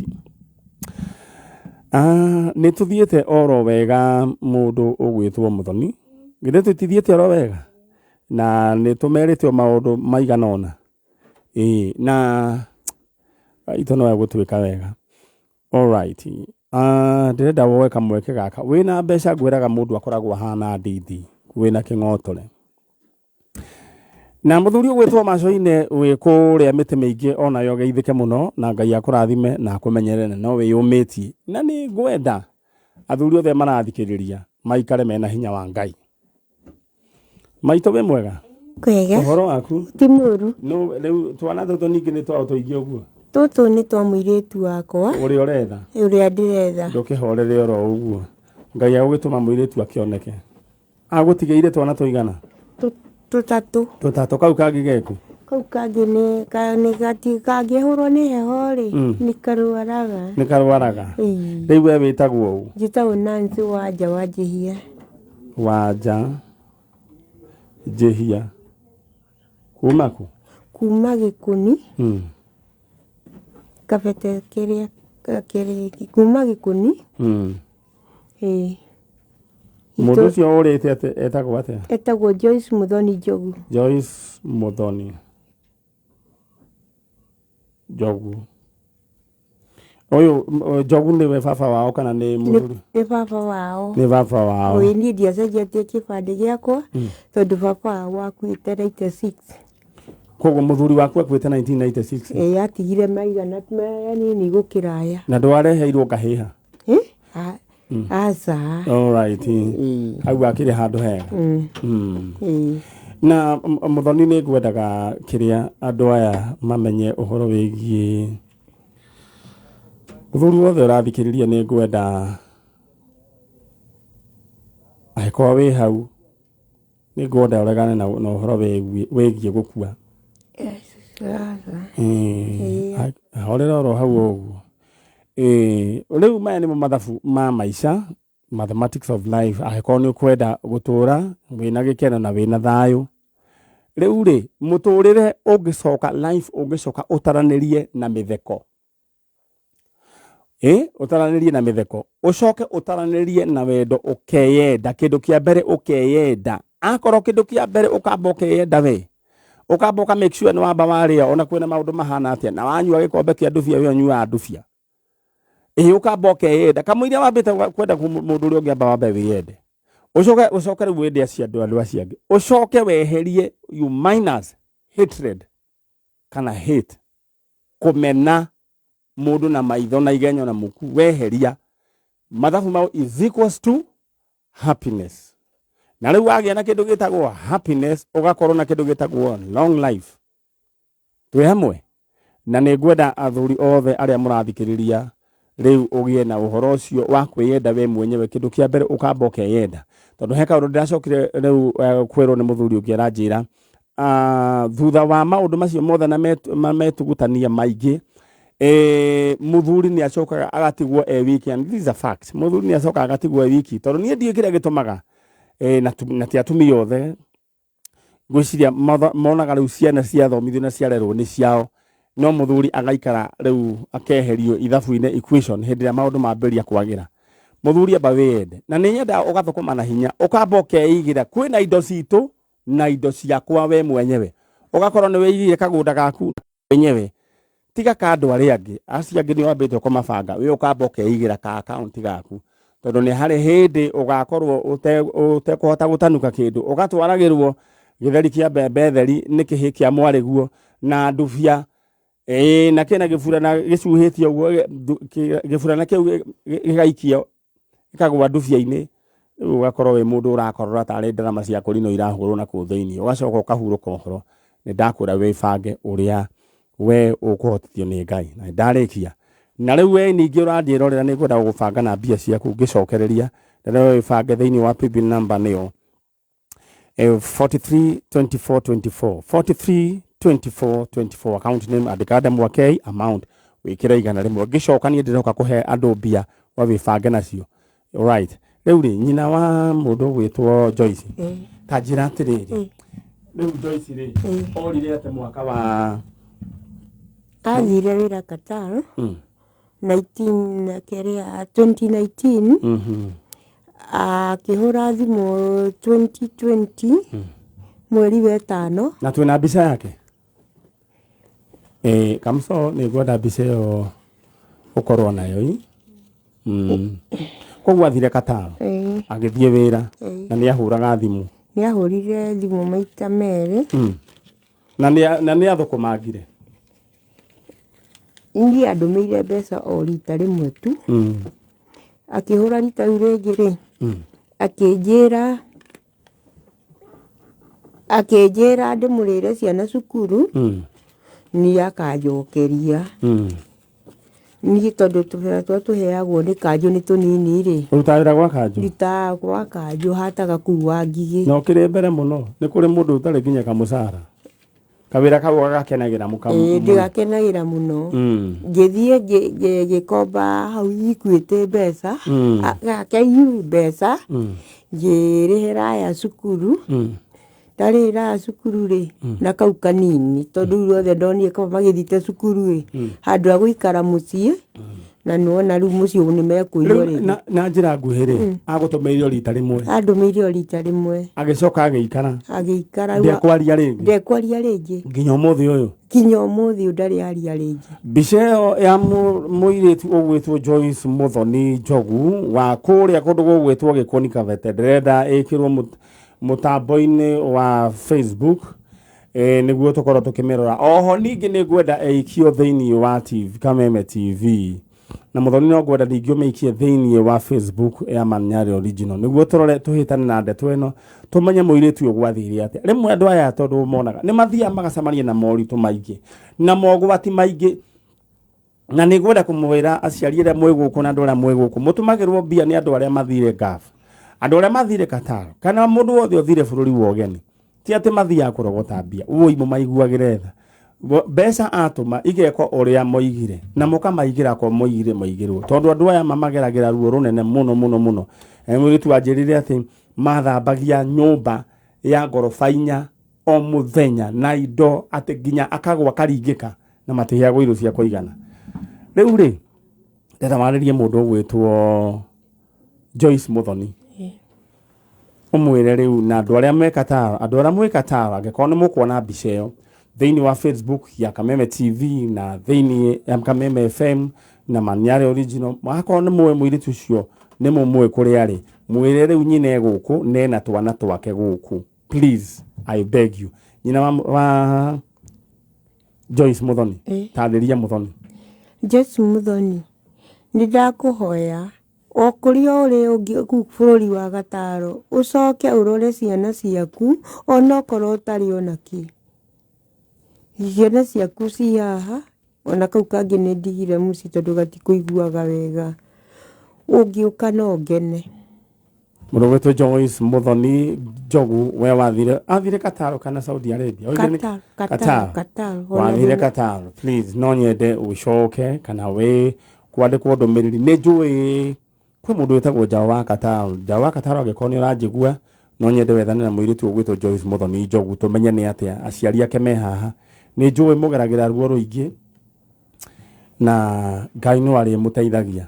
Ni tuthiete oro wega mundu ugwitwo Muthoni githe tutithiete oro wega na ni tumerite maundu maiganona na itono ya gutwika wega. All right. Ndirenda woe kamweke gaka wina mbeca ngwiraga mundu akoragwo hana ndithi wina king'otore na muthuri ugwitwo Macoine wi kuria miti mingi ona yo geithike muno na Ngai akurathime na akumenyerere no wi yumitie na ni ngwenda athuri othe marathikiriria maikare mena hinya wa Ngai. Maito we mwega kwega uhoro waku ti muru no riu twana tutu ningi ni twa tuingi uguo tutu ni twa muiritu wakwa uri uretha uria ndiretha ndukihorere oro uguo Ngai agugituma muiritu akioneke agutigeire twana tuigana tutatu kau kangi geku kau kangi ni gati kangihurwo ni heho ri ni karwaraga riu we witagwo u njitagwo Nancy Wanja Jehia kuma Gikuni kabete kiria kuma Gikuni mundu cio urite ate etagwo atia etagwo Joyce Muthoni Jogu oyo Jogu ni we baba wao kana ni muthuri ni baba wao oyo ni ndia cenjetie kibande giakwa tondu baba wakuite 96 koguo muthuri waku akuite 1996 atigire maigana manini gukiraya na ndwareheirwo kahiha asa. All right. Au akire handu hega. Na Muthoni ni ngwendaga kiria andu aya mamenye uhoro wigie muthuri wothe urathikiriria ni ngwenda aiko wi hau ni ngwenda uregane na uhoro wigie gukua orera oro hau oguo riu maya nimo mathabu ma maica mathematics of life akorwo ni ukwenda gutura wina gikeno na wina thayu riu ri muturire ungicoka life ungicoka utaranirie na mitheko utaranirie na mitheko ucoke utaranirie na wendo ukeyenda kindu kia mbere ukeyenda akorwo kindu kia mbere ukamba ukeyenda we ukamba uka make sure ni wamba waria ona kwina maundu mahana atia na wanyua gikombe kia ndubia we onyua ndubia ukamba ukeyenda kamuiria wambite kwenda mundu uria ungiamba wambe wiyende ucoke riu wende acia andu acia angi ucoke weherie you minus hatred kana hate kumena mundu na maitho na igenyo na muku weheria mathabu mau is equals to happiness na riu agia na kindu gitagwo happiness ugakorwo na kindu gitagwo long life twi hamwe na ningwenda athuri othe aria murathikiriria riu ugie na uhoro ucio wa kwiyenda we mwenyewe kindu kia mbere ukamba ukeyenda tondu heka undu ndiracokire riu kwirwo ni muthuri ungi aranjira thutha wa maundu macio mothe na metugutania maingi muthuri ni acokaga agatigwo wiki and this is a fact muthuri ni acokaga agatigwo wiki tondu nie ndie kire gitumaga na ti atumia othe gwiciria monaga riu ciana cia thomithio na ciarerwo ni ciao no muthuri agaikara riu akeherio ithabu-ine equation hindi ya maundu mamberia kwagira muthuri amba wiyende na ni nyenda ugathukuma na hinya ukamba ukeigira kwina indo ciitu na indo ciakwa we mwenyewe ugakorwo ni wigire kagunda gaku wenyewe tiga kandu ari angi acia angi ni wambite kumabanga we ukamba ukeigira ka account gaku tondu ni hari hindi ugakorwo utekuhota gutanuka kindu ugatwaragirwo githeri kia mbembe theri ni kihi kia mwariguo na ndubia na kena gifurana gicuhitie uguo gifurana kiu gigaikio ikagwa ndubia-ini ugakorwo we mundu urakorora tari ndarama cia kurino irahurwo na ku thiini ugacoka ukahuruka uhoro ni ndakura we bange uria we ukuhotithio ni Ngai na ndarikia na riu we ningi urandirorera ni ngwenda gubanga na mbia ciaku ngicokereria na we bange thiini wa PB number niyo 432424 432424 account name andika mwakei amount wikira igana rimwe ngicoka ni ndiroka kuhe andu mbia wa wibange nacio alright riu ri nyina wa mundu gwitwo Joyce tajira atiriri riu Joyce ri orire ate mwaka wa athire wira Qatar 2019 akihura thimu 2020 mweri wa 5 na twina mbica yake kamso ni gwenda mbica yo ukorwo nayo koguo athire Qatar agithie wira na ni ahuraga thimu ni ahurire thimu maita meri na ni athukumagire ingi andumeire mbeca o rita rimwe tu akihura rita ringi ri akinjira ndimurire ciana cukuru ni akajokeria ni tondu tubera tuheagwo ni kanju ni tunini ri utawira gwa kanju rita gwa kanju hataga kuwa ngigi no kire mbere muno ni kuri mundu utari nginya kamucara kawira kau agakenagira mukamu ndigakenagira muno ngithie gikomba hau ikuite mbeca gakeiu mbeca ngirihira ya cukuru ndarira cukuru ri na kau kanini tondu ruothe ndonire ko magithite cukuru ri handu aguikara mucii na nuona riu mucii ni mekuiyo ri na njira nguhiri agutumeirio rita rimwe andumeirio rita rimwe agicoka agikara ndekwaria ringi nginya umuthi ndari aria ringi mbica iyo ya muiritu ugwitwo Joyce Muthoni Njogu wa kuria kundu gugwitwo Gikoni Kavete ndirenda ikirwo mutambo-ini wa Facebook niguo tukorwo tukimirora oho ningi ni ngwenda eikio thiini wa TV Kameme TV na Muthoni no ngwenda ningi umeikie thiini wa Facebook ya Manyari Original niguo turore tuhitane na ndeto ino tumenye muiritu ugwathire atia rimwe andu aya tondu monaga ni mathia magacamania na moritu maingi na mogwati maingi na ni ngwenda kumwira aciari aria mwiguku na andu aria mwiguku mutumagirwo mbia ni andu aria mathire gaf andu aria mathire Qatar kana mundu wothe uthire bururi wa ugeni ti ati mathia kurogota mbia uo imo maiguagire tha Besa atuma igekwa uria moigire na mukamaigera kwa moigirwo tondu andu aya mamageragera ruo runene muno mwiritu anjirire ati mathambagia nyumba ya gorofa 4 o muthenya na indo ati ginya akagwa karingika na matiheagwo irio cia kuigana. Riu ri ndeta maririe mundu gwitwo Joyce Muthoni umwire riu na andu aria mwekatara angekona ni mukuona mbica iyo thiini wa Facebook ya Kameme TV na thiini ya Kameme FM na Maniare Original makona mwe mwiritu cio ni mumwe kuri ari mwire riu nyine guku nena twana twake guku. Please I beg you nyina wa Joyce Muthoni tariria Muthoni. Joyce Muthoni ndakuhoya okuria uri ungi bururi wa Gataro ucoke urore ciana ciaku ona korwo utari onaki ciana ciaku ci haha ona kau kangi ni ndigire muci tondu gatikuiguaga wega ungiuka no ngene. Mundu wetwo Joyce Muthoni Njogu we athire Kataro kana Saudi Arabia? Kataro. Wathire Kataro. Please no nyende ucoke kana we kwandikwo ndumiriri ni njui kwi mundu wetagwo Jawa Kataro agikoni uranjigua no nyende wethane na mwiritu gwitwo Joyce Muthoni Njogu tumenye ni atia aciari ake me haha ni njui mugeragira ruo ruingi na Ngai no ari muteithagia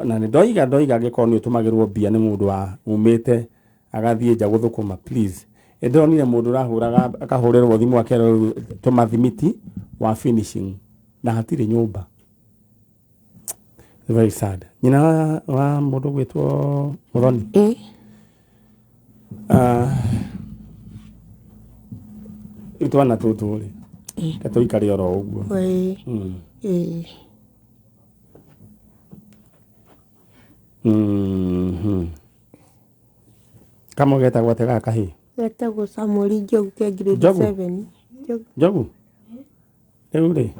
na ndoiga gikoni utumagirwo bia ni mundu wa umite agathie nja guthukuma. Please ndonire mundu rahuraga akahurirwo thimu akero tumathimiti wa finishing na hatire nyumba. Very sad. Nyina wa mundu gwitwo Muthoni itwana tuturi katoikari oro uguo kama geta gwatega kahi getagwo Samori Njogu ke grade 7 Njogu eure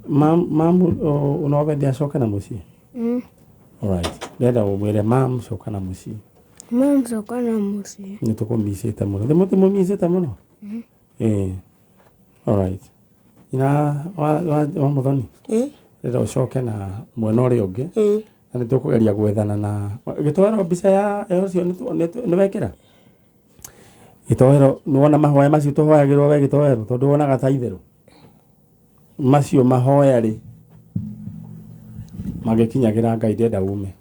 mam unovende acoka na muci. Alright ndenda umwire mam coka na muci. Mam coka na muci ni tukumisite muno mumisite muno. Alright ina wa Muthoni ndenda ucoke na mwena uria ungi na ni tukugeria gwethana na gitwaro mbica ya ucio ni wekira gitwaro nuona mahoya macio tuhoyagirwo we gitwaro tondu wonaga ta itheru macio mahoya ri magikinyagira Ngai ndenda ume.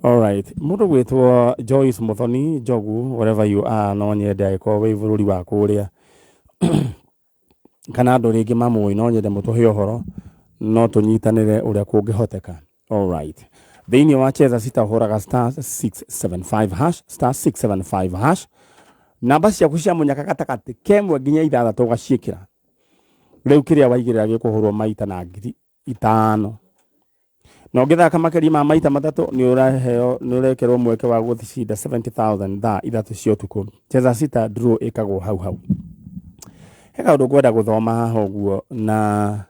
Alright mundu gwitwo Joyce Muthoni Njogu wherever you are no nyende aiko we bururi wa kuria kana andu ringi mamwe no nyende mutuhe uhoro no tunyitanire uria kungihoteka. Alright thiini wa cheza sita horaga *675# namba ciaku cia munyaka gatakati kemwe nginya 6 ugaciikira riu kiria waigirira gikuhurwo maita na 5,000 no ngithaka makeri ma maita 3 ni uraheo ni urekerwo mweke wa guthinda 70,000 thaa 3 cia utuku. Cheza sita draw ikagwo hau heka undu gwenda guthoma haha uguo na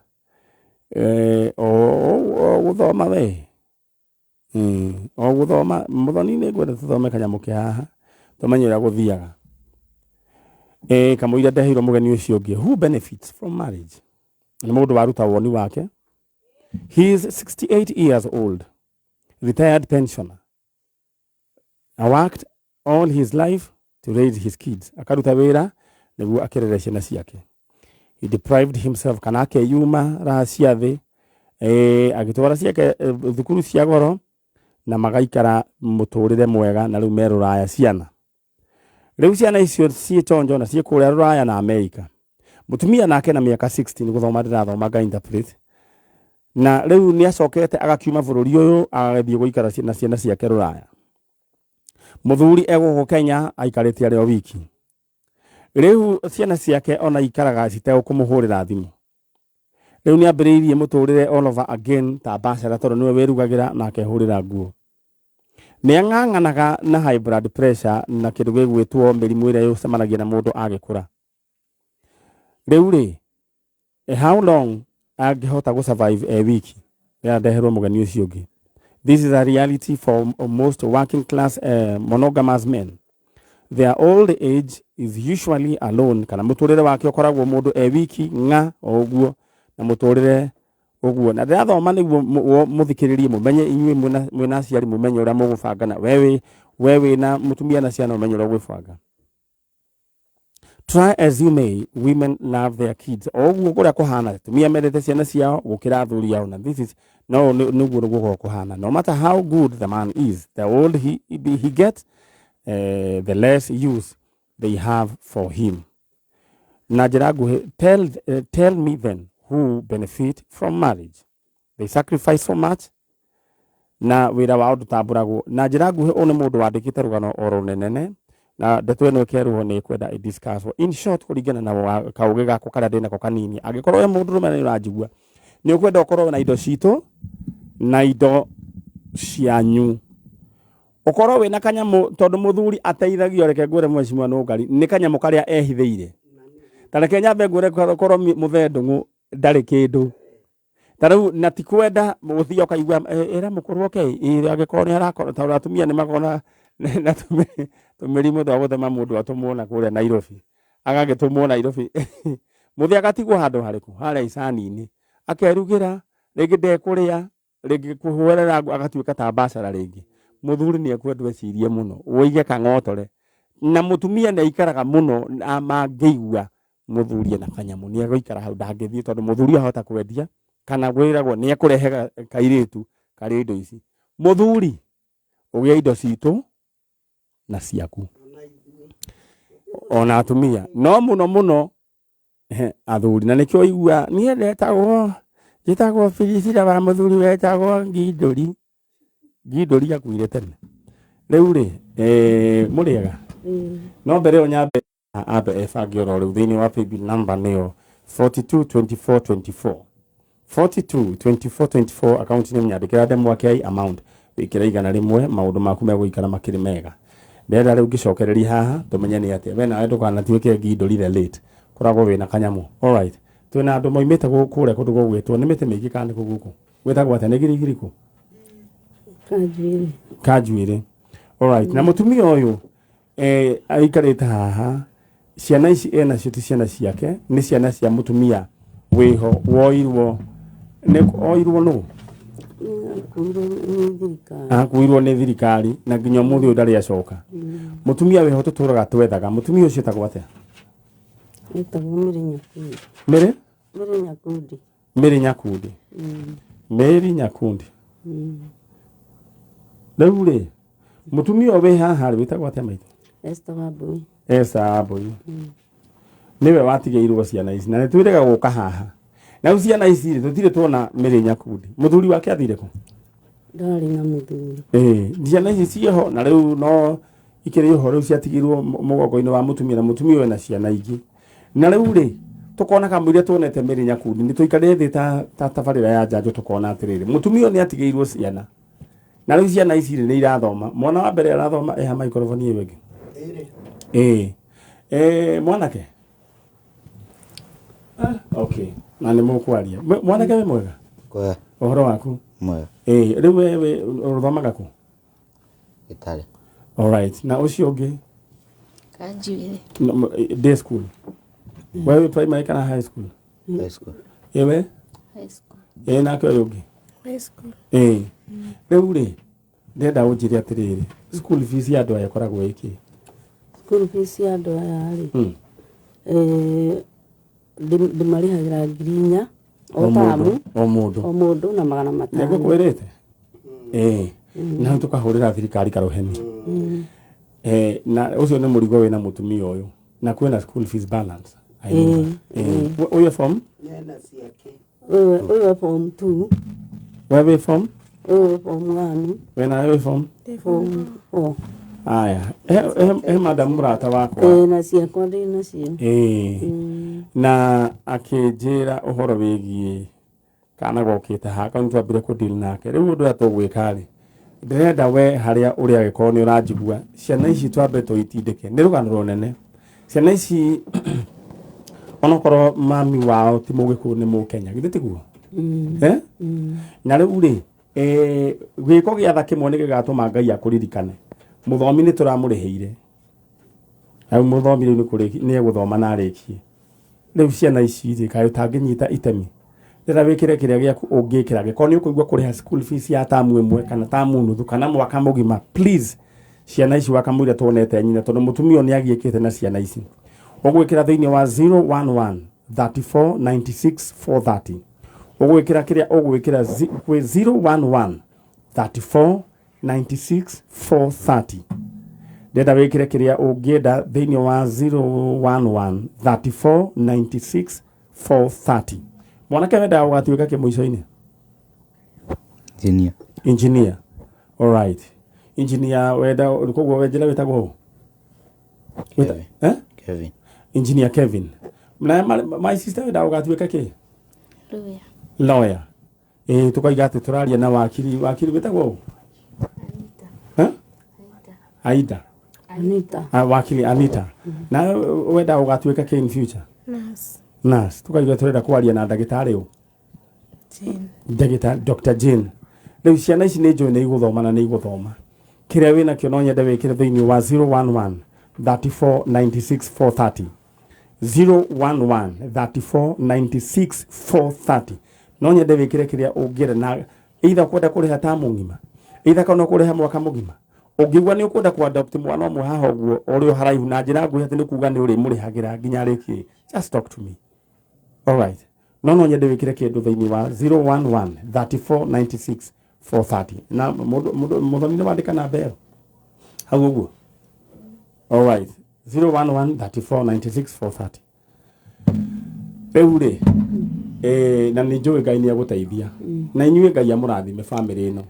guthoma we guthoma Muthoni ni gwenda tuthome kanyamu ke haha tumenye uria guthiaga kamuira ndehirwo mugeni ucio ungi who benefits from marriage ni mundu waruta woni wake. He is 68 years old, retired pensioner. I worked all his life to raise his kids. Akaruta wira niguo akirere ciana ciake. He deprived himself kana akeyuma raha cia thi agitwara ciake thukuru cia goro na magaikara muturire mwega na riu meruraya ciana. Riu ciana icio ciichonjo na ciikuria ruraya na Amerika. Mutumia nake na miaka 16 guthoma ndirathoma interpret na riu ni acokete agakiuma bururi uyu agathie guikara na ciana ciake ruraya. Muthuri ego Kenya aikarite ari o wiki. Riu ciana ciake ona ikaraga citego kumuhurira thimu. Riu ni ambiriirie muturire all over again ta bachelor tondu niwe wirugagira na akehurira nguo. Ni ang'ang'anaga na high blood pressure na kindu gigwitwo mirimu iria yucemanagia na mundu agikura. Riu ri how long angihota go survive a week ya ndeherwo mugeni ucio ungi. This is a reality for most working class monogamous men. their old age is usually alone, kana muturire wake ukoragwo mundu wiki nga oguo na muturire oguo. Na ndathoma niguo muthikiririe mumenye inyuĩ mwina aciari mumenye uria mugubangana wewe na mutumia na ciana umenye uria gwibanga. Try as you may, women love their kids. Oguo kuria kuhana tumia mendete ciana ciao gukira athuri ao, na this is niguo guko kuhana. No matter how good the man is, the older he gets, the less use they have for him. Najiragu, tell me then who benefit from marriage. They sacrifice so much. Na wira wao tutaburagu. Najiragu one mundu wandikite rugano oro nenene. Na ndeto eno keruho ni kwenda discuss. In short, kuringana na kauge gako karia ndina ko kanini. Agikorwo mundu rume ni urajigua. Ni ukwenda ukorwo na indo citu na indo cianyu. Ukorwo wina kanyamu tondu muthuri ateithagio reke ngwire mwecimu no ngari ni kanyamu karia ehithiire. Tareke nyambe ngwire korwo muthendungu ndari kindu. Tariu na tikwenda muthio kaigua era mukorwo okay agikorwo ni arakora ta atumia ni makona na tumirimu twa guthema mundu atumwona kuria Nairobi agagitumwo Nairobi muthi agatigwo handu hariku haria icani-ini akerugira ringi ndekuria ringi kuhwerera agatuika ta mbacara ringi. Muthuri ni ekwenda ecirie muno uige kang'otore na mutumia ni aikaraga muno mangiigua muthuri na kanyamu ni egoikara hau ndangithii tondu muthuri ahota kwendia kana gwiragwo ni ekurehe kairitu kari indo ici. Muthuri ugia indo citu na ciaku ona atumia no muno athuri na nikio igua ni ndetagwo Filisira wa muthuri wetagwo Ngindori akuire tene riu ri muriega no mbere onyambe abe efagio ro riu thini wa paybill number niyo 422424 422424 account name nyandikira ndemwa kiai amount wikira igana rimwe maundu maku meguikara makiri mega. Ndenda riu ngicokereria haha tumenye ni atia we nawe ndukanatuike Ngindorire late kuragwo wina kanyamu. All right, twina andu moimite gukure kundu gugwitwo ni miti mingi kandi guguku wetagwo atia ni igiri ku Kajuire. All right, na mutumia uyu aikarite haha ciana ici ena cio ti ciana ciake ni ciana cia mutumia wiho woirwo no akuirwo ni thirikari na nginya muthi ndari acoka. Mutumia wiho tuturaga twethaga mutumia ucio tagwo atia? Etagwo Miri Nyakundi. Riu ri mutumia we haha witagwo atia maitho? Esther Wambui. Niwe watigeirwo ciana ici na nitwirega guka haha na ciana ici tutire tuona Miri Nyakundi. Muthuri wake athire ku? Ndari na muthuri. Ciana ici ciho na riu no ikiri uhoro ciatigirwo mugongo-ini wa mutumia na mutumia we na ciana ingi. Na riu ri tukona kamwire tuonete Miri Nyakundi ni tuikare thi ta tabarira ya njanjo tukona atiriri mutumia ni atigeirwo ciana na riu ciana ici ni irathoma. Mwana wa mbere arathoma ha microphone iyo ingi mwanake okay na ni mukwaria mwanake we mwega kwa uhoro waku mwega riu we uruthomaga ku Itali. All right, na ucio ungi Kajuire day school wewe primary kana high school? High school. Ewe high school na kwa ungi High school. Riu ri ndenda unjire atiriri school fees ya andu aya koragwo iki? School fees ya andu aya ri ndimarihagira 4,000 o mundu na 500. Nego kwirite na tukahurira thirikari karuheni na ucio ni murigo wina mutumia uyu na kwina school fees balance uyu form nena ciake uyu form 2 wewe form form 1 wena wewe form 4 aya madam murata wako na ciakwa ndina cio na akinjira uhoro wigie kana gokite haka ntwambire ku deal nake riu ndu atugwika ri ndirenda we haria uria gikorwo ni urajigua ciana ici twambe tuitindike ni rugano runene ciana ici onokorwo mami wao ti mugiku ni mukenya githitiguo na riu ri gwiko giatha kimwe ni gigatuma Ngai akuririkane muthomi ni turamuriheire au muthomire ni kuri ni eguthoma na arikie riu ciana ici ri kai utanginyita itemi ndira wikire kiria giaku ungikira giko ni ukuigwa kuriha school fees ya tamu imwe kana tamu nuthu kana mwaka mugima please ciana ici wakamwira tuonete nyina tondu mutumio ni agiikite na ciana ici ugwikira thiini wa 011 34 96 430 ugwikira kiria ugwikira 011 34 96 430 ndenda wikire kiria ungienda thiini wa 011 34 96 430 mwanake wenda ugatuika ki muico-ini engineer all right engineer wenda kogwo wenjera wetagwo Kevin engineer Kevin my sister wenda ugatuika ki lawyer tukaiga turaria na wakili wetagwo Aida Anita. Wakili Anita. Na wenda ugatuika ki in future? Nurse. Tukaiga turenda kwaria na ndagitari u. Ndagitari Dr. Jane. Riu ciana ici ni njoi ni iguthoma na ni iguthoma. Kiria wina kio no nyende wikire thiini wa 011 34 96 430. 011 34 96 430. No nyende wikire kiria ungira na either kwenda kuriha tamu ngima. Either kana kuriha mwaka mugima. Ugigwa ni ukunda ku adopt mwana omwe haha ogwo uri haraihu na njira nguhi ati ni kuga ni uri murihagira nginya riki just talk to me all right no nyende wikire kindu thiini wa 011 34 96 430 na muthomi ni wandika na mbeo hau ogwo all right 011 34 96 430 eure na ni njui Ngai ni aguteithia na inyuĩ Ngai amurathime family ino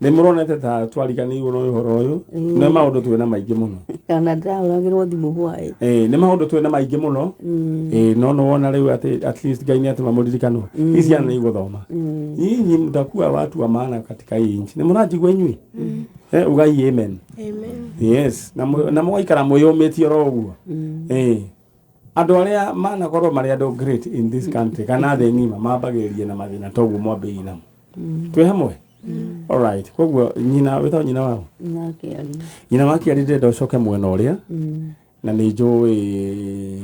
ni muronete ta twariganirwo no uhoro uyu na maundu twina maingi muno kana ndauragirwo thimu hwae ni maundu twina maingi muno no wona riu at least Ngai ni atuma muririkano ici ana iguthoma nyinyi mtakuwa watu wa maana katika hii nchi ni murajigwa inyuĩ ugai amen yes na mugaikara muyumitie ro uguo andu aria manakorwo mari andu great in this country kana the ngima mabagirie na mathina toguo mwambe ina twi hamwe all right kogwo nyina wetho nyina wao nyina wakiari ndenda ucoke mwena uria na ni njui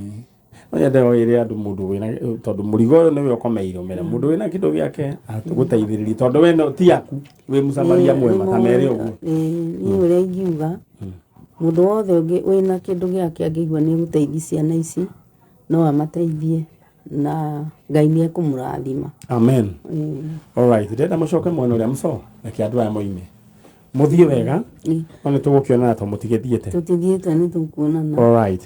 oya ndeo ire andu mundu wina tondu murigo uyu niwe ukomeiro mera mundu wina kindu giake atuguteithiririe tondu we no ti aku we musamaria mwema ta mere uguo ni uria ingiuga mundu wothe ungi wina kindu giake angigwa ni guteithia ciana ici no amateithie na Ngai ni ekumurathima amen all right ndenda mucoke mwena uria muco na kiandu aya moime muthie wega oni tugukiona to mutigithiete tutithiete ni tukuonana all right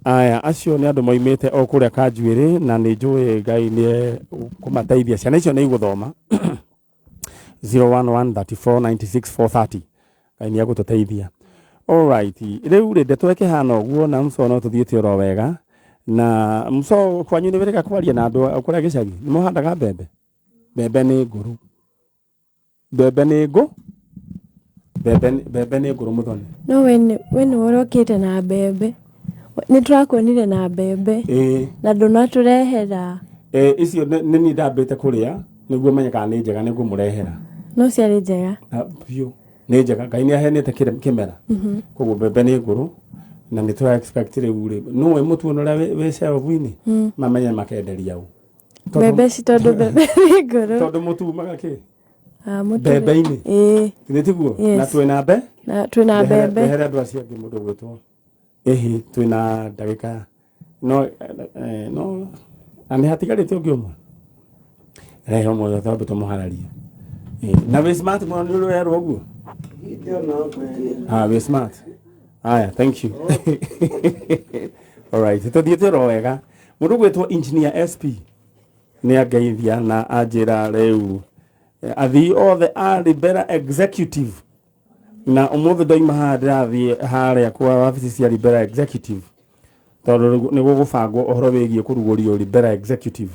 aya acio ni andu moimite o kuria Kanjuiri na ni njui Ngai ni kumateithia ciana icio ni iguthoma 011 34 96 430 Ngai ni agututeithia all right riu rinde tweke hana uguo na muco no tuthiete oro wega na muco kwanyu ni wirika kwaria na andu kuria gicagi ni muhandaga mbembe ni nguru mbembe ni nguru muthoni no wene worokite na mbembe ni turakuonire na mbembe na ndunaturehera icio ni ndambite kuria niguo menye kana ni njega niguo murehera no ciari njega biu ni njega Ngai ni ahenete kimera koguo mbembe ni nguru na ni tura expect riu ri no we mutuonora we shelf-ini mamenye makenderia u mbembe ci tondu mbembe ni nguru tondu mutumaga ki mutu mbembe-ini ni tiguo na twina mbembe hera andu acio angi mundu gwitwo twina ndagika no ani hatigarite ungi umwe rehe umwe thambe tumuhararie na we smart muno ni rero uguo we smart aya thank you all right tuthiete ro wega mundu gwitwo engineer SP ni angeithia na anjira riu athi othe a Libera executive na umuthi ndoima haha ndirathie haria kwa wabici cia Libera executive tondu ni gugubangwo uhoro wigie kurugurio Libera executive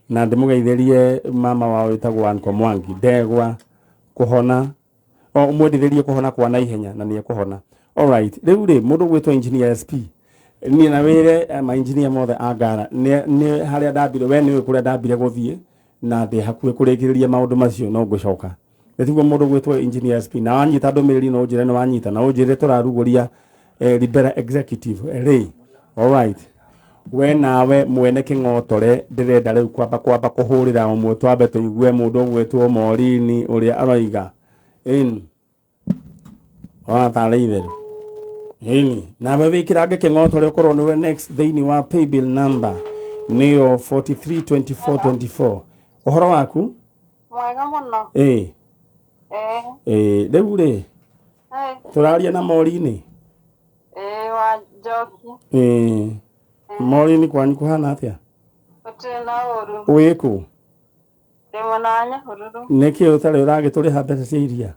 na ndimugeithĩrie mama wao witagwo Anko Mwangi ndegwa kuhona umwendithĩrie kuhona kwa naihenya na ni kuhona all right riu ri mundu gwitwo engineer SP ni na wire ma engineer mothe angara ni haria ndambire we ni kuria ndambire guthie na ndi hakuhe kurigiriria maundu macio no ngucoka Etiguo mundu gwitwo engineer SP na wanyita ndumiriri no njire no wanyita na unjire turaruguria libera executive ri. All right. We nawe mwene kingotore ndirenda riu kwamba kuhurira umwe twambe tuigue mundu gwitwo Morini uria aroiga thareithere nawe wikirange kingotore ukorwo niwe next thiini wa paybill number niyo 432424. Uhoro waku mwega muno riu ri turaria na Morini wa Njoki Morini kwanyu kuhana atia utena uru wiku demonanya hururu niki utari uragituriha mbeca cia iria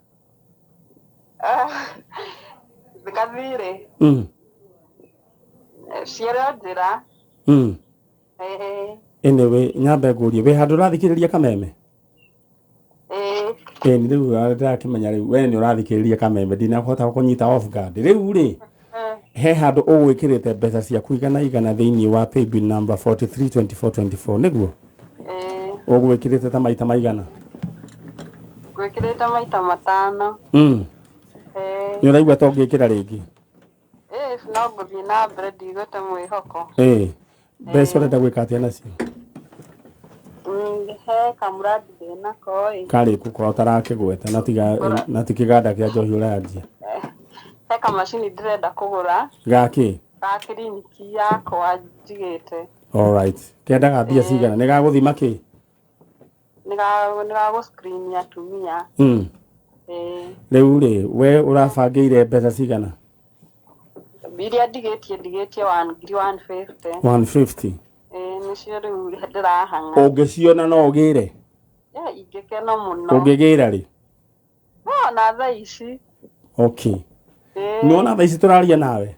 bikathire ciere njira anyway nyambe ngurie we handu urathikiriria kameme ni riu arakimenya riu we ni urathikiriria kameme ndinahota kunyita off guard riu ri he handu ugwikirite mbeca cia kuigana igana thiini wa paybill number 432424 niguo ugwikirite ta maita maigana gwikirite maita matano ni uraigua to ngikira ringi no nguthii na mbere ndigwite mwihoko mbeca urenda gwika atia nacio he kamuradi ndinako kariku kwa utarakigweta na ti kiganda kia njohi uranjia he kamacini ndirenda kugura gaki ga kiriniki yakwa njigite. All right. Kendaga mbia cigana ni gaguthima ki ni ga screen ya tumia riu ri we urabangire mbeca cigana biria ndigitie 150 150 nicio riu ndirahanga ungiciona no ugire ingikena muno ungigira ri na thaa ici okay nona thaa ici turaria nawe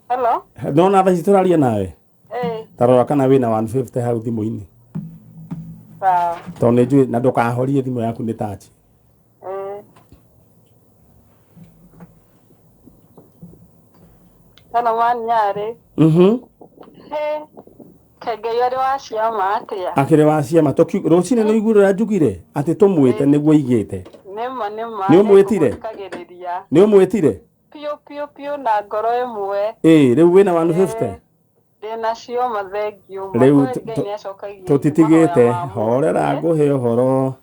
hello nona thaa ici turaria nawe tarora kana wina 150 hau thimu-ini to nä njå na ndåkahorie thimå yaku nä tachi kana manyarä kengai arä wa ciama atä a akä rä wa ciama rå cinä nä igurä ra njugire atä tå mwä te nä guo igä te nä å mwä tire nä å mwä tire piå na ngoro ä mwe rä u wä na 150 ndinacio mathengio riu tutitigite horera nguhe uhoro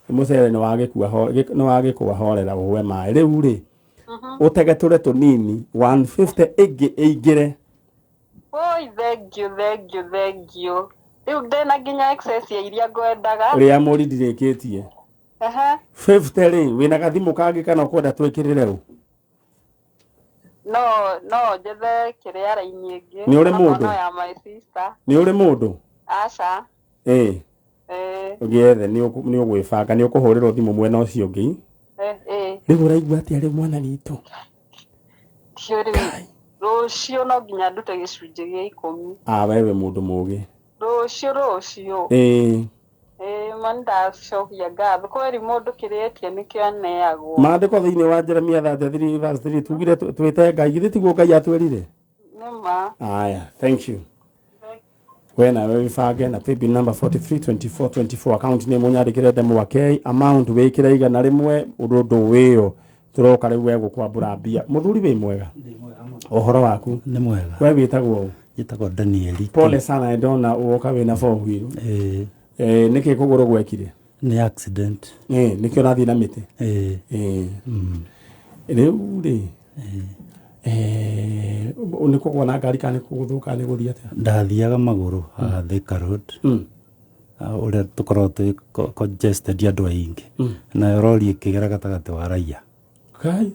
mucere ni wagikua horera uwe mai riu ri utegeture tunini 150 ingi ingire oi thengio riu ndina nginya excess ya iria ngwendaga ria muri ndirikitie 50 ri wina gathimu kangi kana kwenda twikirire ru no jethe kiria raini ingi ni uri mundu ya my sister ni uri mundu aca giethe ni ugwibanga ni ukuhurirwo thimu mwena ucio ngi riu uraigua atia ri mwana witu rucio no nginya ndute gicunji gia 10 wewe mundu mugi rucio manda cokia ngatho kweri mundu kirietie nikio aneagwo mandiko thiini wa Jeremia 33 verse 3 tugire twite Ngai githĩ tiguo Ngai atwirire nima aya thank you wena wewe bibange na paybill number 432424 account name munyarikire demo wake amount wikira igana rimwe undu wiyo turoka riu wego kwambura mbia muthuri wi mwega uhoro waku ni mwega we witagwo yitagwo Daniel pole sana ndona uoka wina 4 wheel niki kuguru gwekire ni accident niki urathi na miti riu ri unikogwa na ngari kana kuguthuka ni guthia atia ndathiaga maguru Thika Road uria tukorwo twi congested andu aingi na rori ikigera gatagati wa raia kai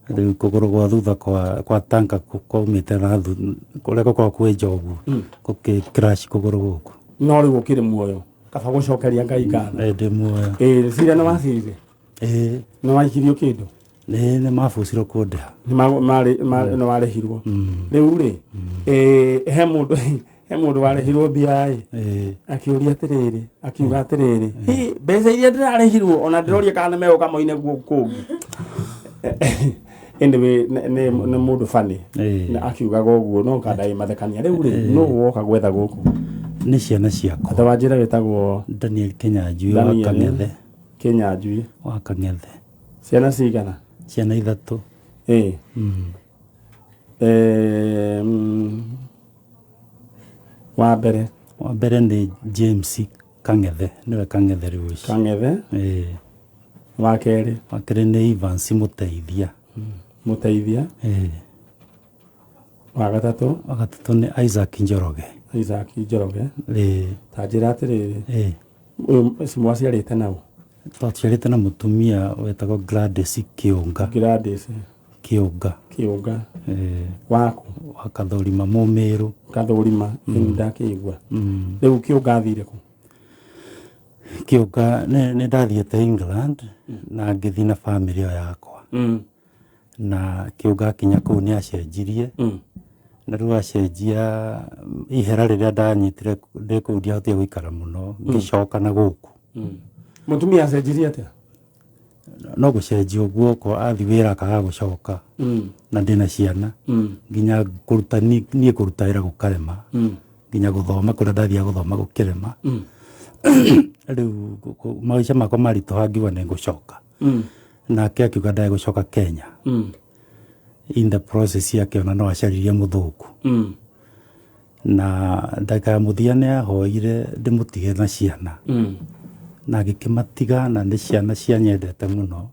riu kuguru gwa thutha kwa tanka kumite na kuria gukorwo kwi njogu crash kuguru guku no riu ukiri muoyo kaba gucokeria Ngai ngatho ndi muoyo cira na wasirire no waikirio kindu ni mafucirwo kundeha no warehirwo riu ri he mundu warehirwo mbia akiuria atiriri akiuga atiriri mbeca iria ndirarehirwo ona ndiroria kana mego kamoine kungi anyway ni mundu fani akiugaga uguo no kandai mathekania riu ri no woka gwetha guku ni ciana ciakwa atawanjira wetagwo Daniel Kinyanjui wa Kangethe Kenya njui wa Kang'ethe. Ciana cigana? Ciana 3. Wa mbere ni James Kang'ethe, niwe Kang'ethe riu ici. Kang'ethe? Wa keri ni Evans Muteithia. Muteithia? Wa gatatu ni Isaac Njoroge. Isaac Njoroge? Ta njira atiriri uyu mwaciarite nau? Twaciarite na mutumia wetagwo Gladys Kiunga. Gladys Kiunga. Waku? Wa Kathorima Mumiru. Kathorima ndakigua. Riu Kiunga athire ku? Kiunga ni ndathiete England na ngithi na family yakwa. Na Kiunga kinya kuu ni acenjirie. Na riu acenjia ihera riria ndanyitire ndikundia hotia guikara muno ngicoka na guku. Mutumia acenjirie atia? No gucenjia uguo ko athi wira akaga gucoka. Na ndina ciana nginya kuruta nie kuruta wira gukarema. Nginya guthoma kuria ndathia guthoma gukirema. Riu maisha makwa maritoha ngiuga ni ngucoka. Nake akiuga ndae gucoka Kenya. In the process akiona no acaririe muthuku. Na ndaka muthia ni ahoire ndimutige na ciana. Na gikimatiga na ni ciana cianyendete muno.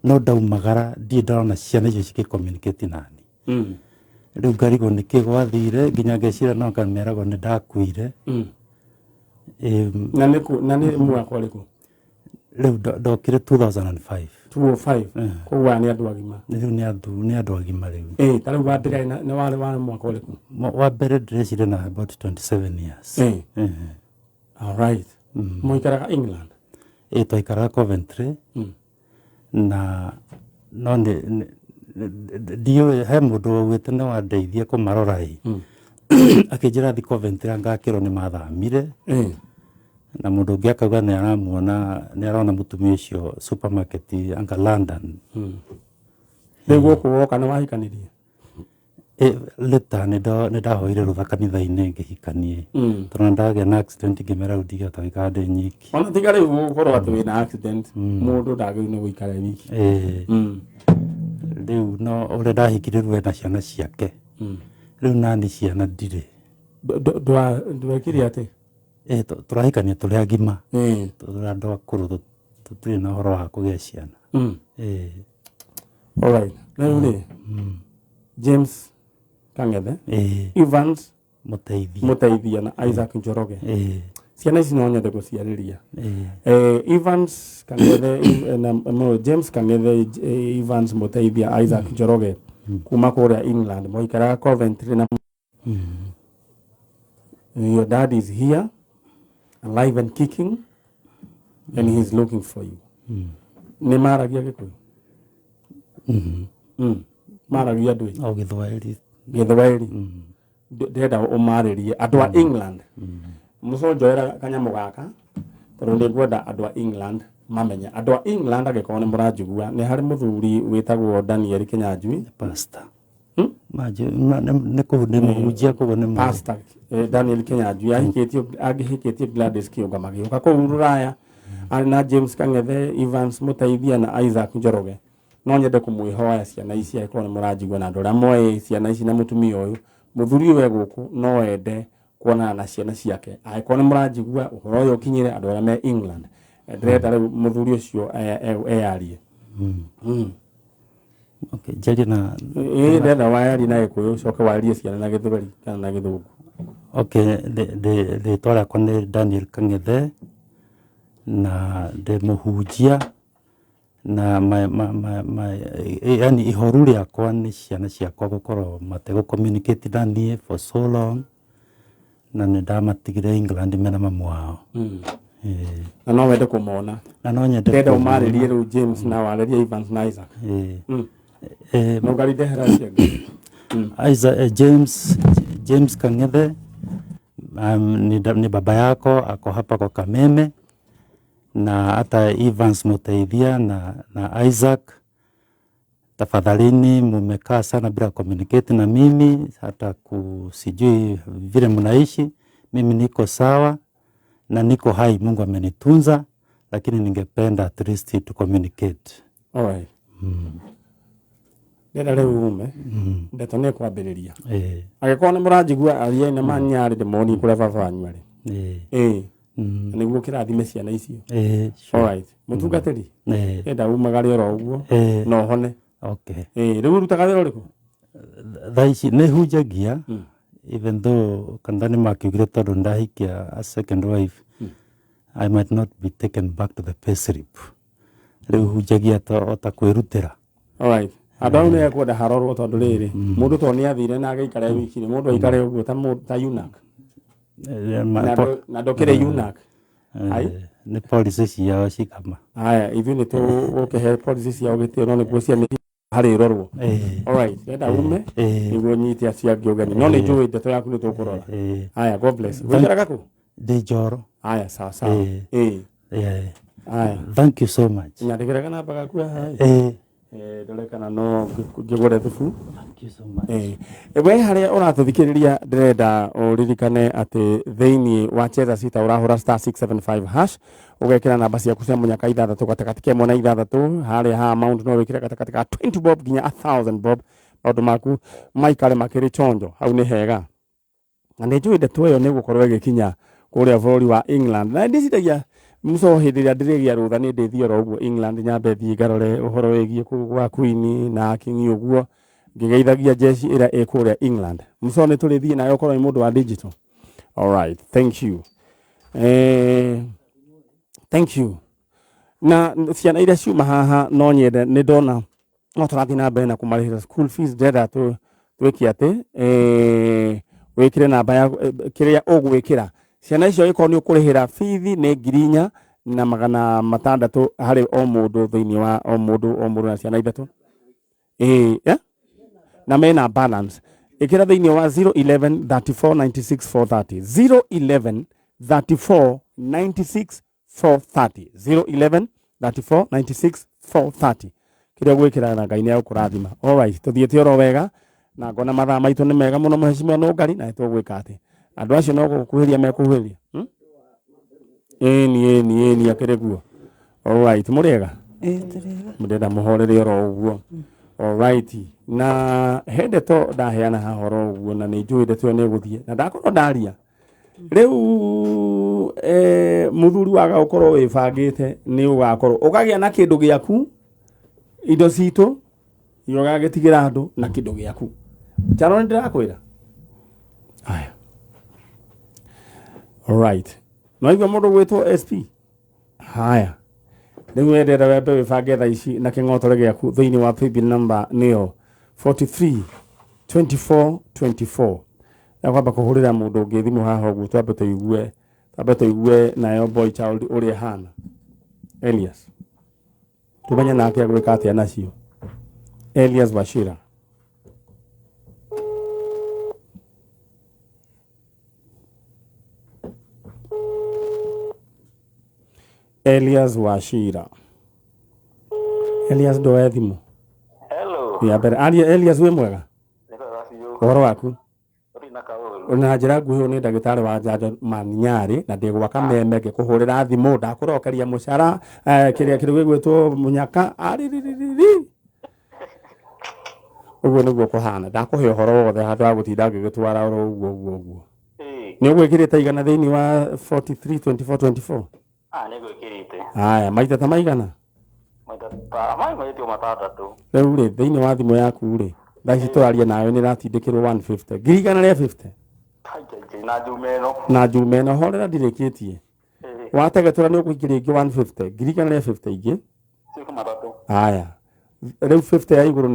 No ndaumagara ndi ndona ciana icio ciki-communicate nani. Riu ngarigo niki gwathire nginya ngecira no kamerago ni ndakuire. Na ni mwaka uriku? Riu ndokire 2005. 2005? Koguo ni andu agima? Riu ni andu agima riu. Ta riu wambere ni wari mwaka uriku? Wa mbere ndirecire na about 27 years. Alright. Muikaraga England? Twaikaraga Coventry. Na no ndiyo he mundu wawite ni wandeithia kumarora akinjira thi Coventry ngakirwo ni mathamire. Na mundu ungi akauga ni aramuona ni arona mutumia ucio supermarket anga London. Riu guku woka ni wahikanirie? Leta ni ndahoire rutha kanitha-ini ngihikanie. Tondu ndagia na accident ngimera ndigihota guikara ndi nyiki. Ona tiga riu gukorwo ati wina accident mundu ndagĩrĩirwo ni guikara wiki. Riu no uria ndahikire riu na ciana ciake. Riu nani ciana ndire. Ndwekire ati? Turahikania turi agima. Turi andu akuru tutiri na horo wa kugia ciana. Alright. Riu ni James Kang'ethe, Evans Muteithia na Isaac Njoroge. Ciana ici no nyende guciariria. Evans Kang'ethe na James Kang'ethe, Evans Muteithia, Isaac Njoroge kuma kuria England moikaraga Coventry na your dad is here alive and kicking and he's looking for you. Ni maragia Gikuyu? Maragia ndui? O Githwairi. Githwairi? Ndenda umaririe andu a England. Muconjoera kanyamu gaka tondu ndigwenda andu a England mamenye. Andu a England agikorwo ni muranjigua ni hari muthuri witagwo Daniel Kinyanjui, pastor. Ni muhunjia kugo ni pastor Daniel Kinyanjui agihikitio Gladys Kiunga magioka kuu Ruraya. Ari na James Kang'ethe, Evans Muteithia na Isaac Njoroge. No nyende kumwihoya ciana ici akorwo ni muranjigua na andu aria moe ciana ici na mutumia uyu muthuri we guku no ende kuona na ciana ciake akorwo ni muranjigua uhoro uyu ukinyire andu aria me England ndrenda riu muthuri ucio eyarie. Okay, jari na ndenda wayari na Gikuyu coke warie ciana na Githweri kana na Githungu. Okay, de twara kone Daniel Kang'ethe na de muhunjia na yani ihoru riakwa ni ciana ciakwa gukorwo matego communicate nanie for so long na ndamatigire England mena mamu wao. Na no wende kumona? Na no nyende ndenda umaririe riu James na waririe Evans na Isaac. No garide heracia Isaac James Kang'ethe ni baba yako ako hapa kwa Kameme. Na hata Evans Muteithia na Isaac, tafadhalini mumekaa sana bila communicate na mimi hata kusijui vile mnaishi. Mimi niko sawa na niko hai, Mungu amenitunza, lakini ningependa at least to communicate. Alright. Ndenda rĩu ume ndeto nĩ kwambĩrĩria agĩkorwo nĩ mũranjigua ariai nĩ manyarĩ ndĩmoni kũrĩa baba wanyu arĩ nĩguo kĩrathime ciana icio. Alright. Mũtungatĩri enda umagare oro ũguo no hone. Rĩu rutaga wĩra ũrĩkũ? Thaa ici nĩ hunjagia even though kanitha nĩ makiugire tondũ ndahikia a second wife I might not be taken back to the pay slip. Rĩu hunjagia ta kwĩrutĩra. Alright. Andũ au nĩ ekwenda harorwo tondũ rĩrĩ mũndũ to nĩ athire na agĩikare wiki-inĩ mũndũ aikare ũguo ta eunuch na ndokĩre eunuch. Nĩ policy ciao cikama. Haya ithuĩ nĩ tũgũkĩhe policy ciao gĩtĩo no nĩguo ciana harĩ rorwo. Alright. Enda ume nĩguo nyite acia ngĩũgani no nĩ njũĩ ndeto yaku nĩ tũkũrora. Haya God bless. Wĩkĩraga kũ? Ndĩ Njoro. Haya sawa sawa. Haya. Thank you so much. Nyandĩkĩraga namba gaku haha. Ndolekana no ngĩgũre thubu. Thank you so much. We harĩa ũratũthikĩrĩria ndĩrenda ũririkane atĩ thĩinĩ wa Cheza Sita ũrahũra *675# ũgekĩra namba ciaku cia mũnyaka 6 gatagatĩ ka 1 na 6 harĩa ha amount no wĩkĩre gatagatĩ ka 20 bob nginya 1000 bob maũndũ maku maikare makĩrĩ chonjo hau nĩ hega. Na nĩ njũĩ ndeto ĩyo nĩ gũkorwo ĩgĩkinya kũrĩa bũrũri wa England na ndĩciragia muso hĩndĩ ĩrĩa ndĩrĩgĩa rũtha nĩ ndĩthiora ũguo England nyambe thiĩ ngarore ũhoro wĩgiĩ kũgwa Queen na King ũguo ngĩgeithagia jeshi ĩrĩa ĩkũrĩa England. Muso nĩ tũrĩthiĩ nayo korwo nĩ mũndũ wa digital. Alright, thank you. Thank you. Na ciana iria ciuma haha no nyende nĩ ndona no tũrathiĩ na mbere na kũmarĩhĩra school fees ndĩrenda twĩke atĩ wĩkĩre namba ya kĩrĩa ũgwĩkĩra ciana icio ĩkorwo nĩ ũkũrĩhĩra bithi nĩ 4,600 harĩ o mũndũ thĩinĩ wa o mũndũ na ciana ithatũ. Na mena balance ĩkĩra thĩinĩ wa 011 34 96 430 011 34 96 430 011 34 96 430 kĩrĩa gwĩkĩra na Ngai nĩ agũkũrathima. Alright, tũthiĩte oro wega na ngona mathaa maitũ nĩ mega mũno mheshimiwa Nũngari na tũgwĩka atĩ andũ acio no gũkuhĩria mekũhĩria. Ĩni akĩrĩ guo. Alright, mũrĩega? Mũndenda mũhorere oro ũguo. Alright, na he ndeto ndaheana haha oro ũguo na nĩ njũĩ ndeto ĩyo nĩ ĩgũthiĩ na ndakorwo ndaria rĩu mũthuri waga ũkorwo wĩbangĩte nĩ ũgakorwo ũkagĩa na kĩndũ gĩaku indo citũ yogagĩtigĩra andũ na kĩndũ gĩaku. Charo nĩ ndĩrakwĩra. Haya. Alright. No hivyo mũndũ gwĩtwo SP. Haya. Rĩu wendera wembe wĩbange thaa ici na kĩng'otore gĩaku thĩinĩ wa paybill number nĩyo 43 24 24. Na kwamba kũhũrĩra mũndũ ũngĩ thimũ haha ũguo twambe tũigue nayo boy child ũrĩa hana. Elias. Tumenya nake agwĩka atĩa nacio. Elias Wachira. Elias Wachira. Elias ndoe thimũ. Hello. Ya mbere aria Elias wĩ mwega? Ũhoro waku? Na njĩra nguhĩ nĩ ndagĩtarĩ wa njanjo Maninyarĩ na ndĩgwaka meme ngĩkũhũrĩra thimũ ndakũrokeria mũcara kĩrĩa gĩgwĩtwo mũnyaka ũguo nĩguo kũhana ndakũhe ũhoro wothe handũ wa gũtinda ngĩgĩtwara oro ũguo. Nĩ ũgwĩkĩrĩte igana thĩinĩ wa 43 24 24? Nĩ gwĩkĩrĩte. Haya, maita ta maigana? Maita ta matatũ. Rĩu rĩ thĩinĩ wa thimũ yaku rĩ thaa ici tũraria nayo nĩ ratindĩkĩrwo 150 ngiri igana rĩa 50 na njume ĩno horera ndirĩkĩtie wategetũra nĩ ũkũingĩria ingĩ 150 ngiri igana rĩa 50 ingĩ. Haya, rĩu 50 ya igũrũ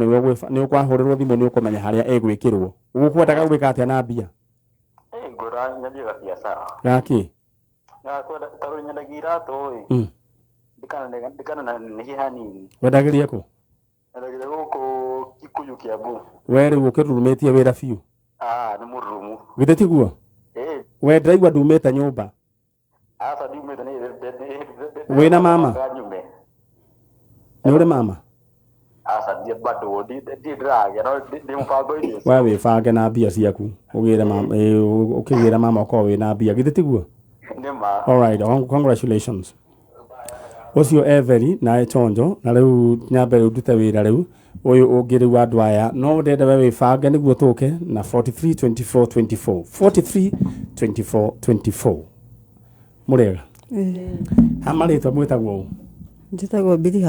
nĩ ũkwahũrĩrwo thimũ nĩ ũkũmenya harĩa ĩgwĩkĩrwo. Ũgũkwendaga gwĩka atĩa na mbia? Ngũra nyambie gabiacara. Gaki? Ngakwenda tarũ nyendagia iratũ ndikana na nĩ hanini. Wendagĩria kũ? Ndagĩra gũkũ Kikuyu Kiambu. We rĩu ũkĩrurumĩtie wĩra biũ? Nĩ mũrurumu. Githĩ tiguo? We ndĩraigua ndumĩte nyũmba. Aca ndumĩte wĩna mama? Nĩ ũrĩ mama? Aca bado ndiragĩa no ndĩ mũbango-inĩ. We wĩbange na mbia ciaku ũkĩgĩra mama ũkorwo wĩna mbia githĩ tiguo? Nĩ ma. Alright, congratulations. ucio Every na chonjo na riu nyambe riu ndute wira riu uyu ungi riu andu aya no ndenda we wibange niguo tuke na 432424 murega hamaritwa mwitagwo njitagwo Bili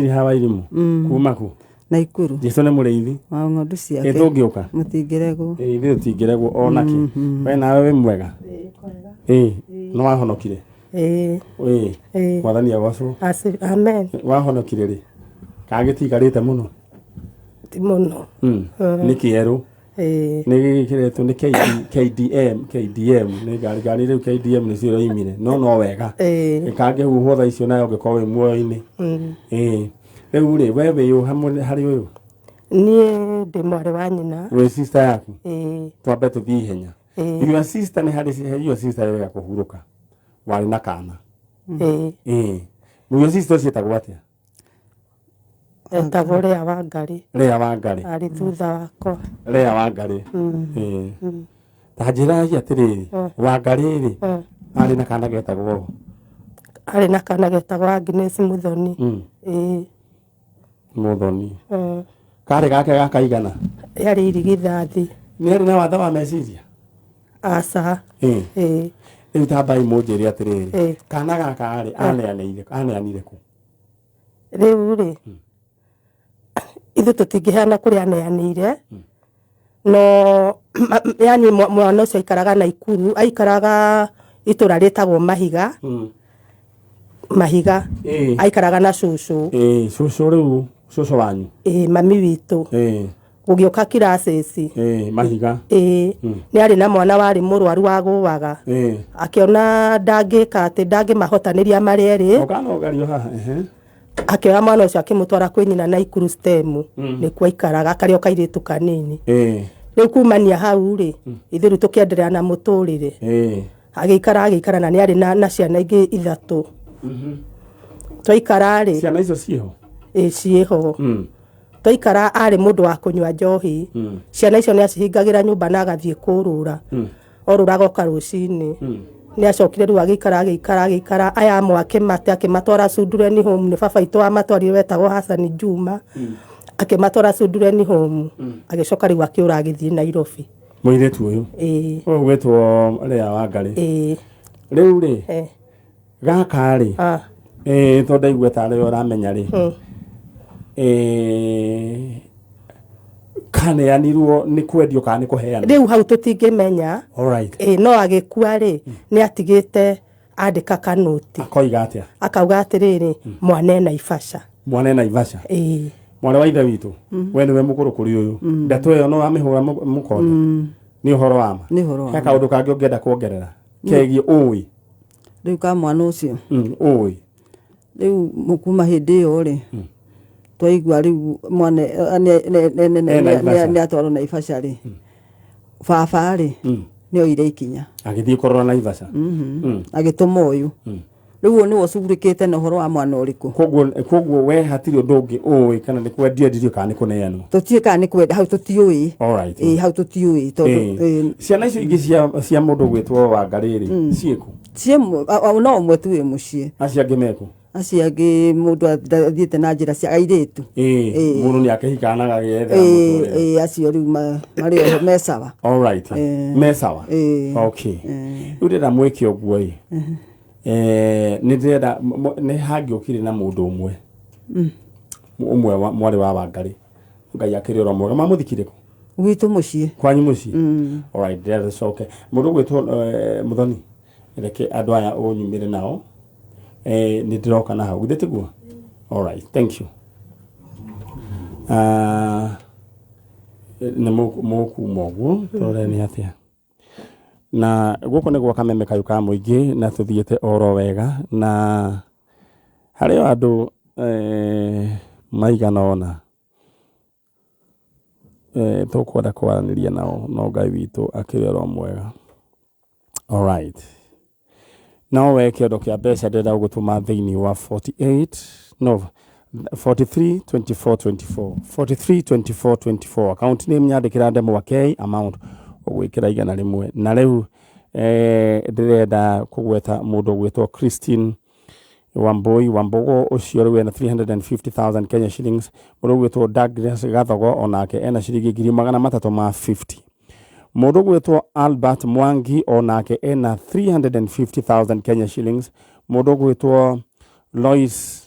Hawairimu kuma ku na Ikuru Jesu ne mureithi wa ng'ondu ciake tungiuka mutingeregwo ithu tingeregwo onake we nawe we mwega no wahonokire mwathani agwacwo amen wahonokire ri kagitigarite muno ti muno ni kieru ni kiretu ni KDM ni gari riu KDM ni cio imire no wega kange huho tha icio nayo ngiko we muoyo-ini riu ri wewe yu hamwe hari uyu nie ndi mwari wa nyina we sister yaku twambe tuthie ihenya your sister ni hari your sister yo ya kuhuruka wari na kana your sister cietagwo atia etagwo Rea Wangari ari thutha wakwa Rea Wangari ta njira atiriri Wangari ri ari na kana getagwo Agnes Muthoni Muthoni kare gake gakaigana yari irigithathi ni ari na watha wa meciria aca riu tambai munjiri atiriri kana gaka ari aneanire ku riu ri ithu tutingiheana kuri aneanire no yani mwana ucio aikaraga na Ikuru aikaraga itura ritagwo Mahiga aikaraga na cucu riu cucu wanyu mami witu gugioka classes Mahiga ni ari na mwana wari murwaru waguwaga akiona ndangika ati ndangimahotaniria mareri ukanogario haha akioya mwana ucio akimutwara kwi nyina na Ikuru STEM nikuo aikaraga akario kairitu kanini riu kumania hau ri ithiru tukiendelea na muturire agikara na ni ari na ciana ingi 3 twaikara ri ciana icio ciho ciho twaikara ari mundu wa kunywa njohi ciana icio ni acihingagira nyumba na agathie kurura oruraga okarucini ni acokire riu agikara aya mwake mate akimatwara Sudureni home ni baba itu amatwarire wetagwo Hassan Juma akimatwara Sudureni home agicoka riu akiura agithie Nairobi muiretu uyu wetwo Rea Wangari riu ri gaka ri to ndaigua tare uramenya ri kaneanirwo ni kwendio kana ni kuheana riu hau tutingimenya no agikua ri ni atigite andika kanoti akoiga atia akauga atiriri mwana Naivasha mwana wa ithe witu we niwe mukuru kuri uyu ndeto iyo no amihura mukonde ni uhoro wama he kaundu kangi ungienda kuongerera kegie uwi riu ka mwana ucio uwi riu mukuma hindi iyo ri twaigua riu mwana ni atwarwo Naivasha ri baba ri ni oire ikinya agithie korora Naivasha agituma uyu riu ni wacurikite na uhoro wa mwana uriku koguo we hatiri ndungi uwi kana ni kwendia ndirio kana ni kuneanwo tutie kana ni kwenda hau tutiui hau tutiui ciana icio ingi cia mundu gwitwo Wangari ri cieku no umwe tu mucie aciangi meku aciangi mundu athiete na njira cia airitu mundu ni akihikanaga getha acio riu mari oho mesawa mesawa okay urira mweke oguo ni ndira ni hangi ukiri na mundu umwe mwari wa Wangari ngai akiriora mwega mamuthikire ku gwitu mucie kwanyu mucie that's okay mundu gwitwo Muthoni reke andu aya unyumire nao ni ndiroka na hau githitiguo thank you na moku mogu tore ni atia na guko ne gwaka meme kayu ka muingi na tuthiete oro wega na hario andu maigana ona tukwenda kwaraniria nao no Ngai witu akiriora mwega no we kiondo kia mbeca ndenda gutuma thiini wa 432424 account name nyandikira ndemo K amount ogwikira igana rimwe na riu ndirenda kugweta mundu gwitwo Christine Wamboi Wambogo ucio rĩu ena 350,000 Kenya shillings. Mũndũ gwĩtwo Douglas Gathogo onake ena ciringi 350,000. Mũndũ gwĩtwo Albert Mwangi onake ena 350,000 Kenya shillings. Mũndũ gwĩtwo Lois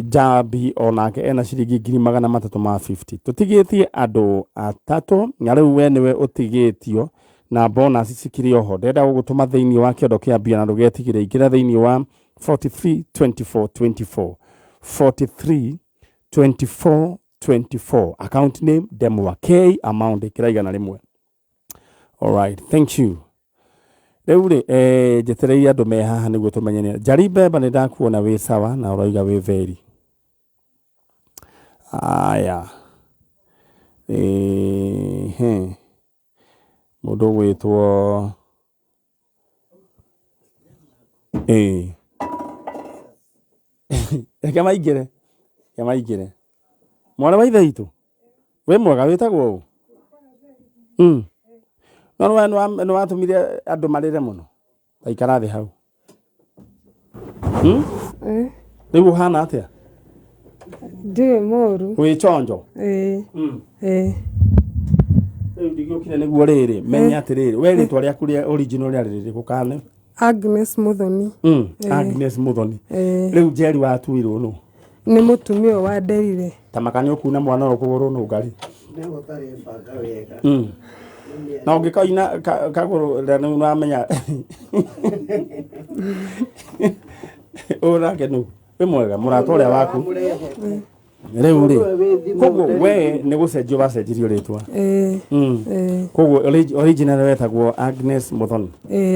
Jabi onake ena ciringi 350,000. Tũtigĩtie andũ atatũ na rĩu we nĩwe ũtigĩtio na bonus cikiri oho. Ndenda gũgũtũma thĩinĩ wa kĩondo kĩa mbia na ndũgetigĩre, ingĩra thĩinĩ wa 432424 432424 account name Demwa K amount kiraigana rimwe. All right, thank you. Rĩu jetereire andũ me haha nĩguo tũmenye Jaribe nĩ ndakuona wĩ sawa na ũroiga wĩ veri. Aya. Mũndũ gwĩtwo Kamaigire. Mwana wa ithe itu. We mwega wĩtagwo ũũ? No watumire andũ marĩre mũno. Taikara thĩ hau. Rĩu hana atĩa? Ndiwe mũru. Wĩ chonjo? Rĩu ndigĩũkire nĩguo rĩrĩ. Menya atĩrĩrĩ. We rĩtwa rĩaku rĩa original rĩarĩ gũkane? Agnes Muthoni. Agnes Muthoni. Rĩu Njeri watuirwo nũ? Nĩ mũtumia wa Nderire. Tamakani ũkuna mwana ũkũgũrũ nũ ngari? Nĩ gũtarĩ banga wega. Na ũngĩkoina kagũrũ nĩ ũramenya. Ũrake nũ? Wĩ mwega mũrata ũrĩa waku? Rĩu rĩ. Koguo we nĩ gũcenjio wacenjirio rĩtwa. Koguo original wetagwo Agnes Muthoni.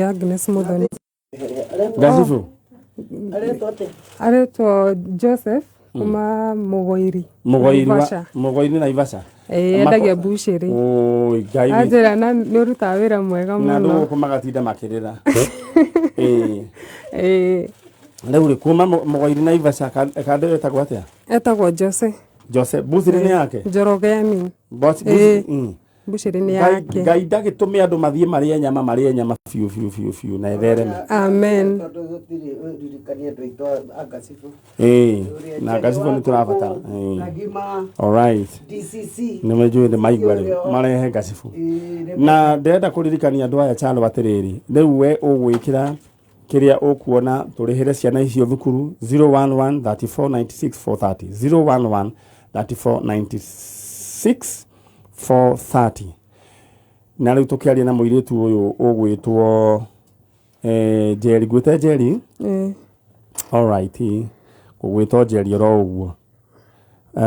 Agnes Muthoni. Gacibu? Aretwo Joseph kuma Mugoiri. Mugoiri na Ivasha. Endagia bucĩrĩ. Ngai. Anjĩra na nĩ ũrutaga wĩra mwega mũno. Na ndũgũkũ magatinda makĩrĩra. Rĩu rĩ kuma Mugoiri na Ivasha kandũ wetagwo atĩa? Etagwo Jose. Jose, bucĩrĩ nĩ yake? Njoroge Amin. Bucĩrĩ nĩ yake. Ngai ndagĩtũme andũ mathiĩ marĩe nyama biũ na ethereme. Amen. Na Gacibũ nĩ tũrabatara. All right. Nĩ menjũĩ nĩ maigua rĩu marehe Gacibũ. Na ndĩrenda kũririkania andũ aya chalo atĩrĩrĩ. Rĩu we ũgwĩkĩra kĩrĩa ũkuona tũrĩhĩre ciana icio thukuru 011 3496 430 011 3496 430. Na rĩu tũkĩaria na mũirĩtu ũyũ ũgwĩtwo Njeri. Gwĩte Njeri? All right. Kũgwĩtwo Njeri oro ũguo.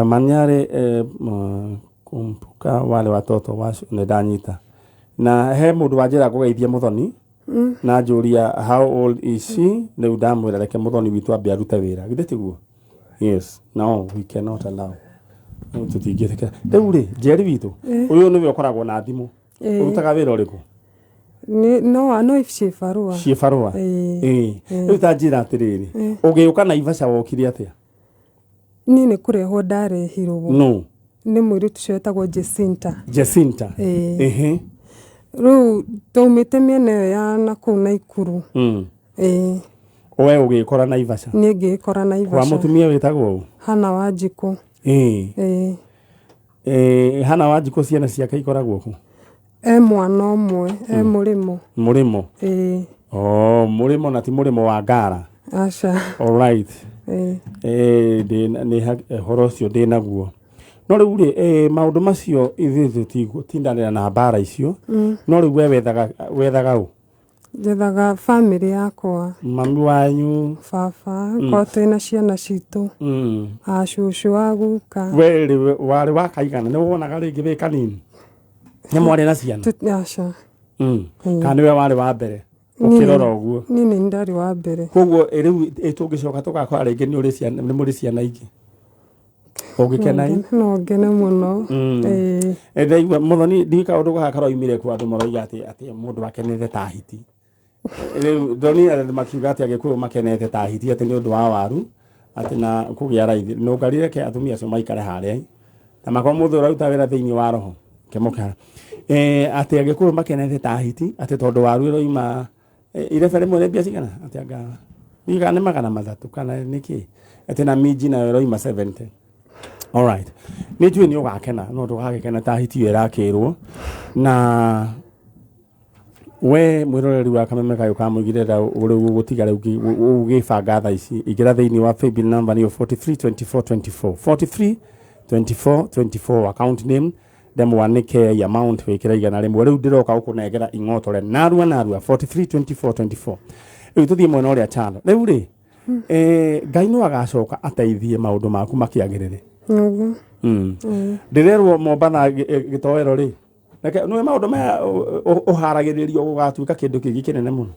Manyare kumbuka wale watoto washo nĩ ndanyita. Na he mũndũ wanjĩra kũgeithia Muthoni. Na njũria how old is she? Rĩu ndamwĩra reke Muthoni witũ ambe arute wĩra. Githĩ tiguo? Yes. No, we cannot allow. Tũtingĩtĩkĩra. Rĩu rĩ, Njeri witũ, ũyũ nĩwe ũkoragwo na thimũ. Ũrutaga wĩra ũrĩkũ? No ciĩbarũa. Ciĩbarũa? Rĩu ta njĩra atĩrĩrĩ, ũgĩũka na Ivasha wokire atĩa? Niĩ nĩ kũrehwo ndarehirwo. No. Nĩ mũirĩtu ũcio wetagwo Jacinta. Jacinta? Rĩu twaumĩte mĩena ĩyo ya nakũu Naikuru. We ũgĩkora na Ivasha? Niĩ ngĩkora na Ivasha. Kwa mũtumia wĩtagwo ũũ? Hana Wanjikũ. Hana Wanjikũ ciana ciake ikoragwo kũ? Mwana ũmwe, Mũrĩmo. Mũrĩmo? Mũrĩmo na ti Mũrĩmo wa Ngara? Aca. All right. Nĩ horo ũcio ndĩ naguo. No rĩu rĩ maũndũ macio ithuĩ tũtindanĩra na mbara icio. No rĩu we wethaga ũ? Njethaga bamĩrĩ yakwa. Mami wanyu? Baba, korwo twĩna ciana citũ. Cũcũ wa guka. We warĩ wa kaigana nĩ wonaga rĩngĩ wĩ kanini? Nĩ mwarĩ na ciana? Aca. Kana nĩwe warĩ wa mbere ũkĩrora ũguo? Niĩ nĩ ndarĩ wa mbere. Koguo rĩu tũngĩcoka tũgakora rĩngĩ nĩ mũrĩ ciana ingĩ? Ũngĩkena? No ngene mũno. Ndaigua Muthoni ndika ũndũ gaka roimire kwa andũ maroiga atĩ mũndũ akenete ta hiti. Rĩu ndonire andũ makiuga atĩ Agĩkũyũ makenete ta hiti atĩ nĩ ũndũ wa waru atĩ na kũgĩa raithi. No ngarire ke atumia acio maikare harĩa. Na makoro mũndũ ũraruta wĩra thĩinĩ wa roho. Kemũkara. Atĩ Agĩkũyũ makenete ta hiti atĩ tondũ waru ĩroima irebere mwene mbia cigana atĩ anga iga nĩ magana mathatu kana nĩkĩ atĩ na minji na roima 70. All right. Nĩ njũĩ nĩ ũgakena no ndũgagĩkena ta hiti ĩrakĩrwo na we mwĩroreri wa Kameme Kayo kamũigire da ũrĩ gũtiga rĩu ũgĩbanga thaa ici igĩra thĩinĩ wa paybill number nĩ 432424 432424 account name demo wanike ya amount wĩkĩra igana rĩmwe rĩu ndĩroka ũkũnengera ing'otore narua 432424 rĩu tũthiĩ mwena ũrĩa channel rĩu rĩ Ngai no agacoka ateithie maũndũ maku makĩagĩrĩre ndĩrerwo Mombatha gĩtoero rĩ nĩ maũndũ maya ũharagĩrĩrio gũgatuĩka kĩndũ kĩngĩ kĩnene mũno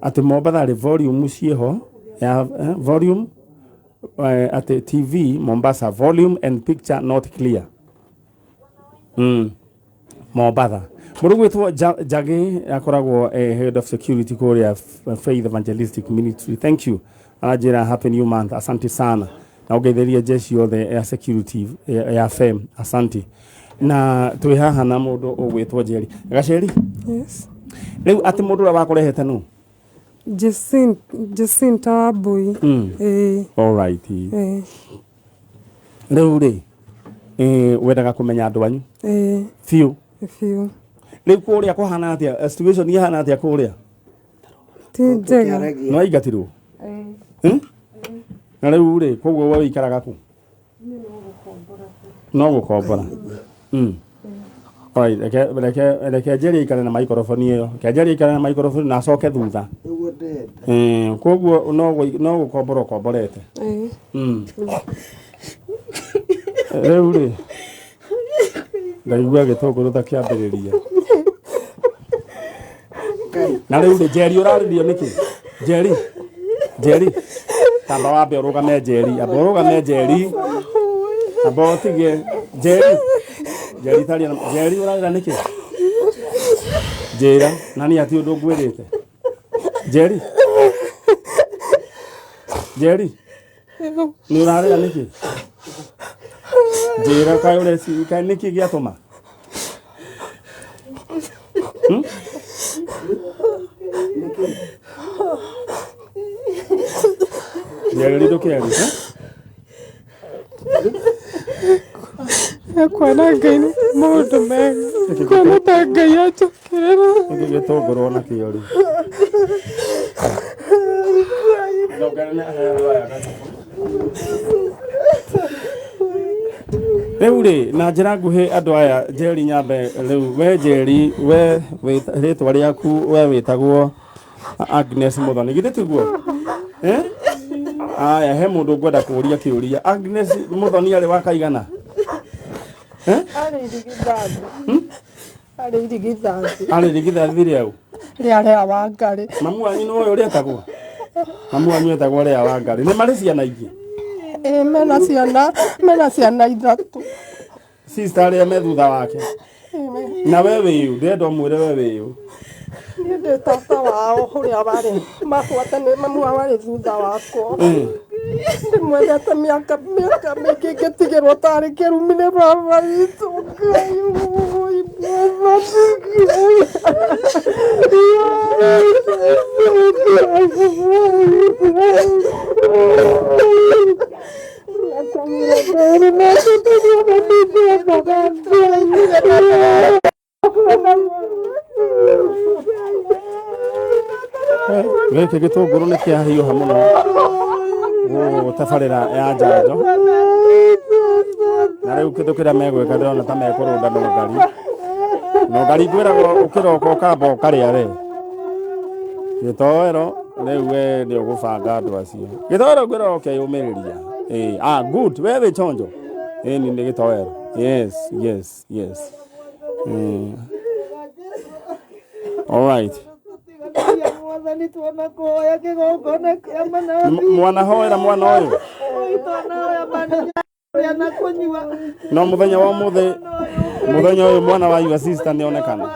atĩ Mombatha rĩ volume ciĩho ya volume at TV Mombasa volume and picture not clear Mombatha mũndũ gwĩtwo Jagi akoragwo head of security kũrĩa Faith Evangelistic Ministry. Thank you anajira happy new month, asante sana na ũgeithĩrie jeshi yothe ya security ya FM, asante na twĩ haha na mũndũ ũgwĩtwo Jerry Gaceri. Yes. Rĩu atĩ mũndũ ũrĩa wakũrehete nũ? Jacinta Wambui. All right. Rĩu rĩ wendaga kũmenya andũ anyu? Fiu. Rĩu kũrĩa kũhana atĩa situation ihana atĩa kũrĩa? Ti njega. No aingatirwo? Na rĩu rĩ koguo we wĩikaraga kũ? No gũkombora. Right, reke Jerry ikare na microphone ĩyo. Ke Jerry ikare na microphone na acoke thutha. Koguo no gũkombora ũkomborete. Rĩu rĩ ndaigua gĩtũngũrũ ta kĩambĩrĩria. Na rĩu rĩ Jerry ũrarĩrio nĩkĩ? Jerry tamba wambe ũrũgame Jerry, amba ũrũgame Jerry, amba ũtige Jerry tari na Jerry ũrarĩra nĩkĩ? Njĩra nani ati ũndũ ngwĩrĩte? Jerry nĩ ũrarĩra nĩkĩ? Njĩra kaĩ ũreci kaĩ nĩkĩ gĩatũma? Jerry ndũkĩari Kwana Ngai mũndũ mega. Kwana ta Ngai acokera. Nĩ gĩtũngũrũ na kĩori. Rĩu rĩ na njĩra nguhĩ andũ aya Jerry nyambe rĩu we Jerry we rĩtwa rĩaku we wĩtagwo Agnes Muthoni githĩ tiguo? Aya he mũndũ ngwenda kũũria kĩũria. Agnes Muthoni arĩ wa kaigana? Arĩ irigithathi. Arĩ irigithathi rĩau? Rĩa Wangari. Mamu wanyu no ũrĩa etagwo? Mamu wanyu etagwo rĩa Wangari. Nĩ marĩ ciana ingĩ? Mena ciana ithatũ. Sister arĩa me thutha wake? Na we wĩũ ndĩrenda ũmwĩre we wĩũ? Niĩ ndĩ tata wao ũrĩa warĩ mabuatane mamu wao warĩ thutha wakwa. Ndĩmwendete mĩaka mĩingĩ ngĩtigĩrwo tarĩ kĩrumi nĩ baba witũ Ngai ũĩ gĩkĩ gĩtũngũrũ nĩ kĩahiũha mũno tabarĩra ya njanjo na rĩu kĩndũ kĩrĩa megwĩka ndĩrona ta mekũrũnda no ngari ngwĩragwo ũkĩroka ũkamba ũkarĩa we gĩtoero rĩu we nĩ ũgũbanga andũ acio gĩtoero ngwĩragwo ũkeyũmĩrĩria good we wĩ chonjo nĩ gĩtoero yes all right mwana hoera mwana ũyũ no mũthenya wa mũthenya ũyũ mwana wa your sister nĩ onekana.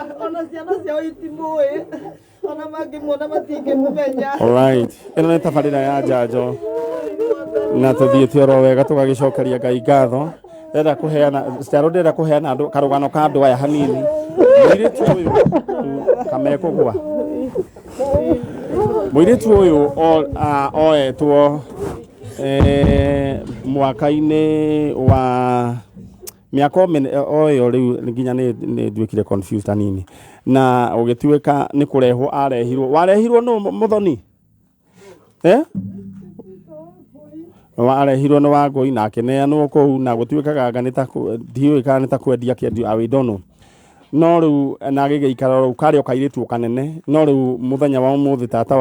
All right ĩno nĩ tabarĩra ya njanjo na tũthiĩte oro wega tũgagĩcokeria Ngai ngatho. Ndĩrenda kũheana andũ karũgano ka andũ aya hanini mũirĩtu ũyũ kamekũgwa Muiritu uyu oetwo mwaka-ini wa miaka oyo riu nginya ni ndwikire confused anini na ugituika ni kurehwo warehirwo no muthoni warehirwo ni Wangui na akineanwo kuu na gutuikaga ganita ndiui kana nita kwendia kĩendio I don't know no riu na gigiikara riu kari okairitu kanene no riu muthenya wa umuthi tata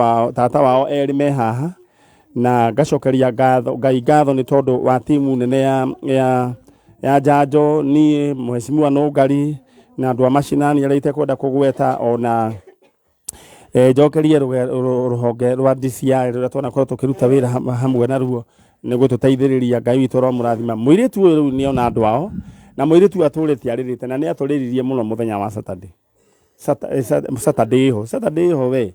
wao eri me haha na gacokeria ngatho ni tondu wa timu nene ya njanjo ni mheshimiwa Nũngari na andu a mashinani arite kwenda kugweta ona njokerie ruhonge rwa DCI ruria twanakorwo tukiruta wira hamwe na ruo niguo tuteithiriria Ngai witu ro murathima muiritu riu ni ona andu ao na muiritu aturite aririte na ni aturiririe muno muthenya wa Saturday ho we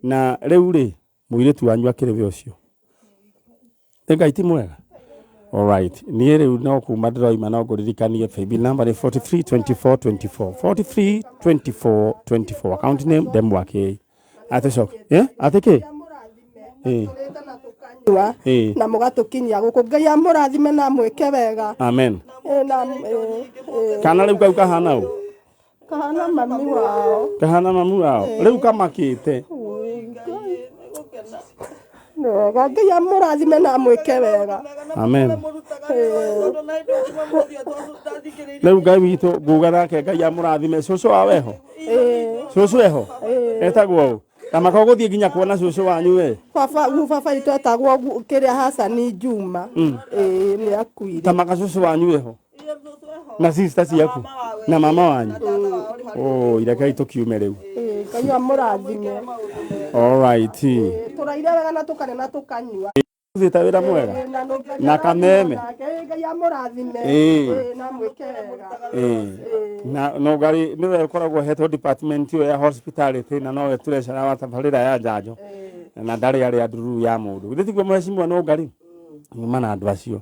na riu ri muiritu wanyu akiriwe ucio Ngai ti mwega. Alright, ni riu no kuma ndiroima no nguririkanie paybill number 432424 account name Demwake atesho ateke na mugatukinyia guku Ngai amurathime na mwike wega amen kana riu kau kahana u kahana mami wao riu kamakite wega Ngai amurathime na mwike wega amen riu Ngai witu nguga nake Ngai amurathime cucu waweho cucu eho etagwo Tamako guthie nginya kuona cucu wanyu we baba itu etagwo kiria Hasani Juma ni akuire Tamaka cucu wanyu eho na sister ciaku na mama wanyu irekai tukiume riu Ngai amurathime alright turaire wega na tukane na tukanyua thita wira mwega na kameme Ngai amurathime na mwike wega na Nũngari niwe ukoragwo hetwo department ya hospitality na nowe treasurer wa tabarĩra ya njanjo na ndarĩ arĩ anduru ya mũndũ githĩ tiguo mheshimiwa Nũngari nyuma na andũ acio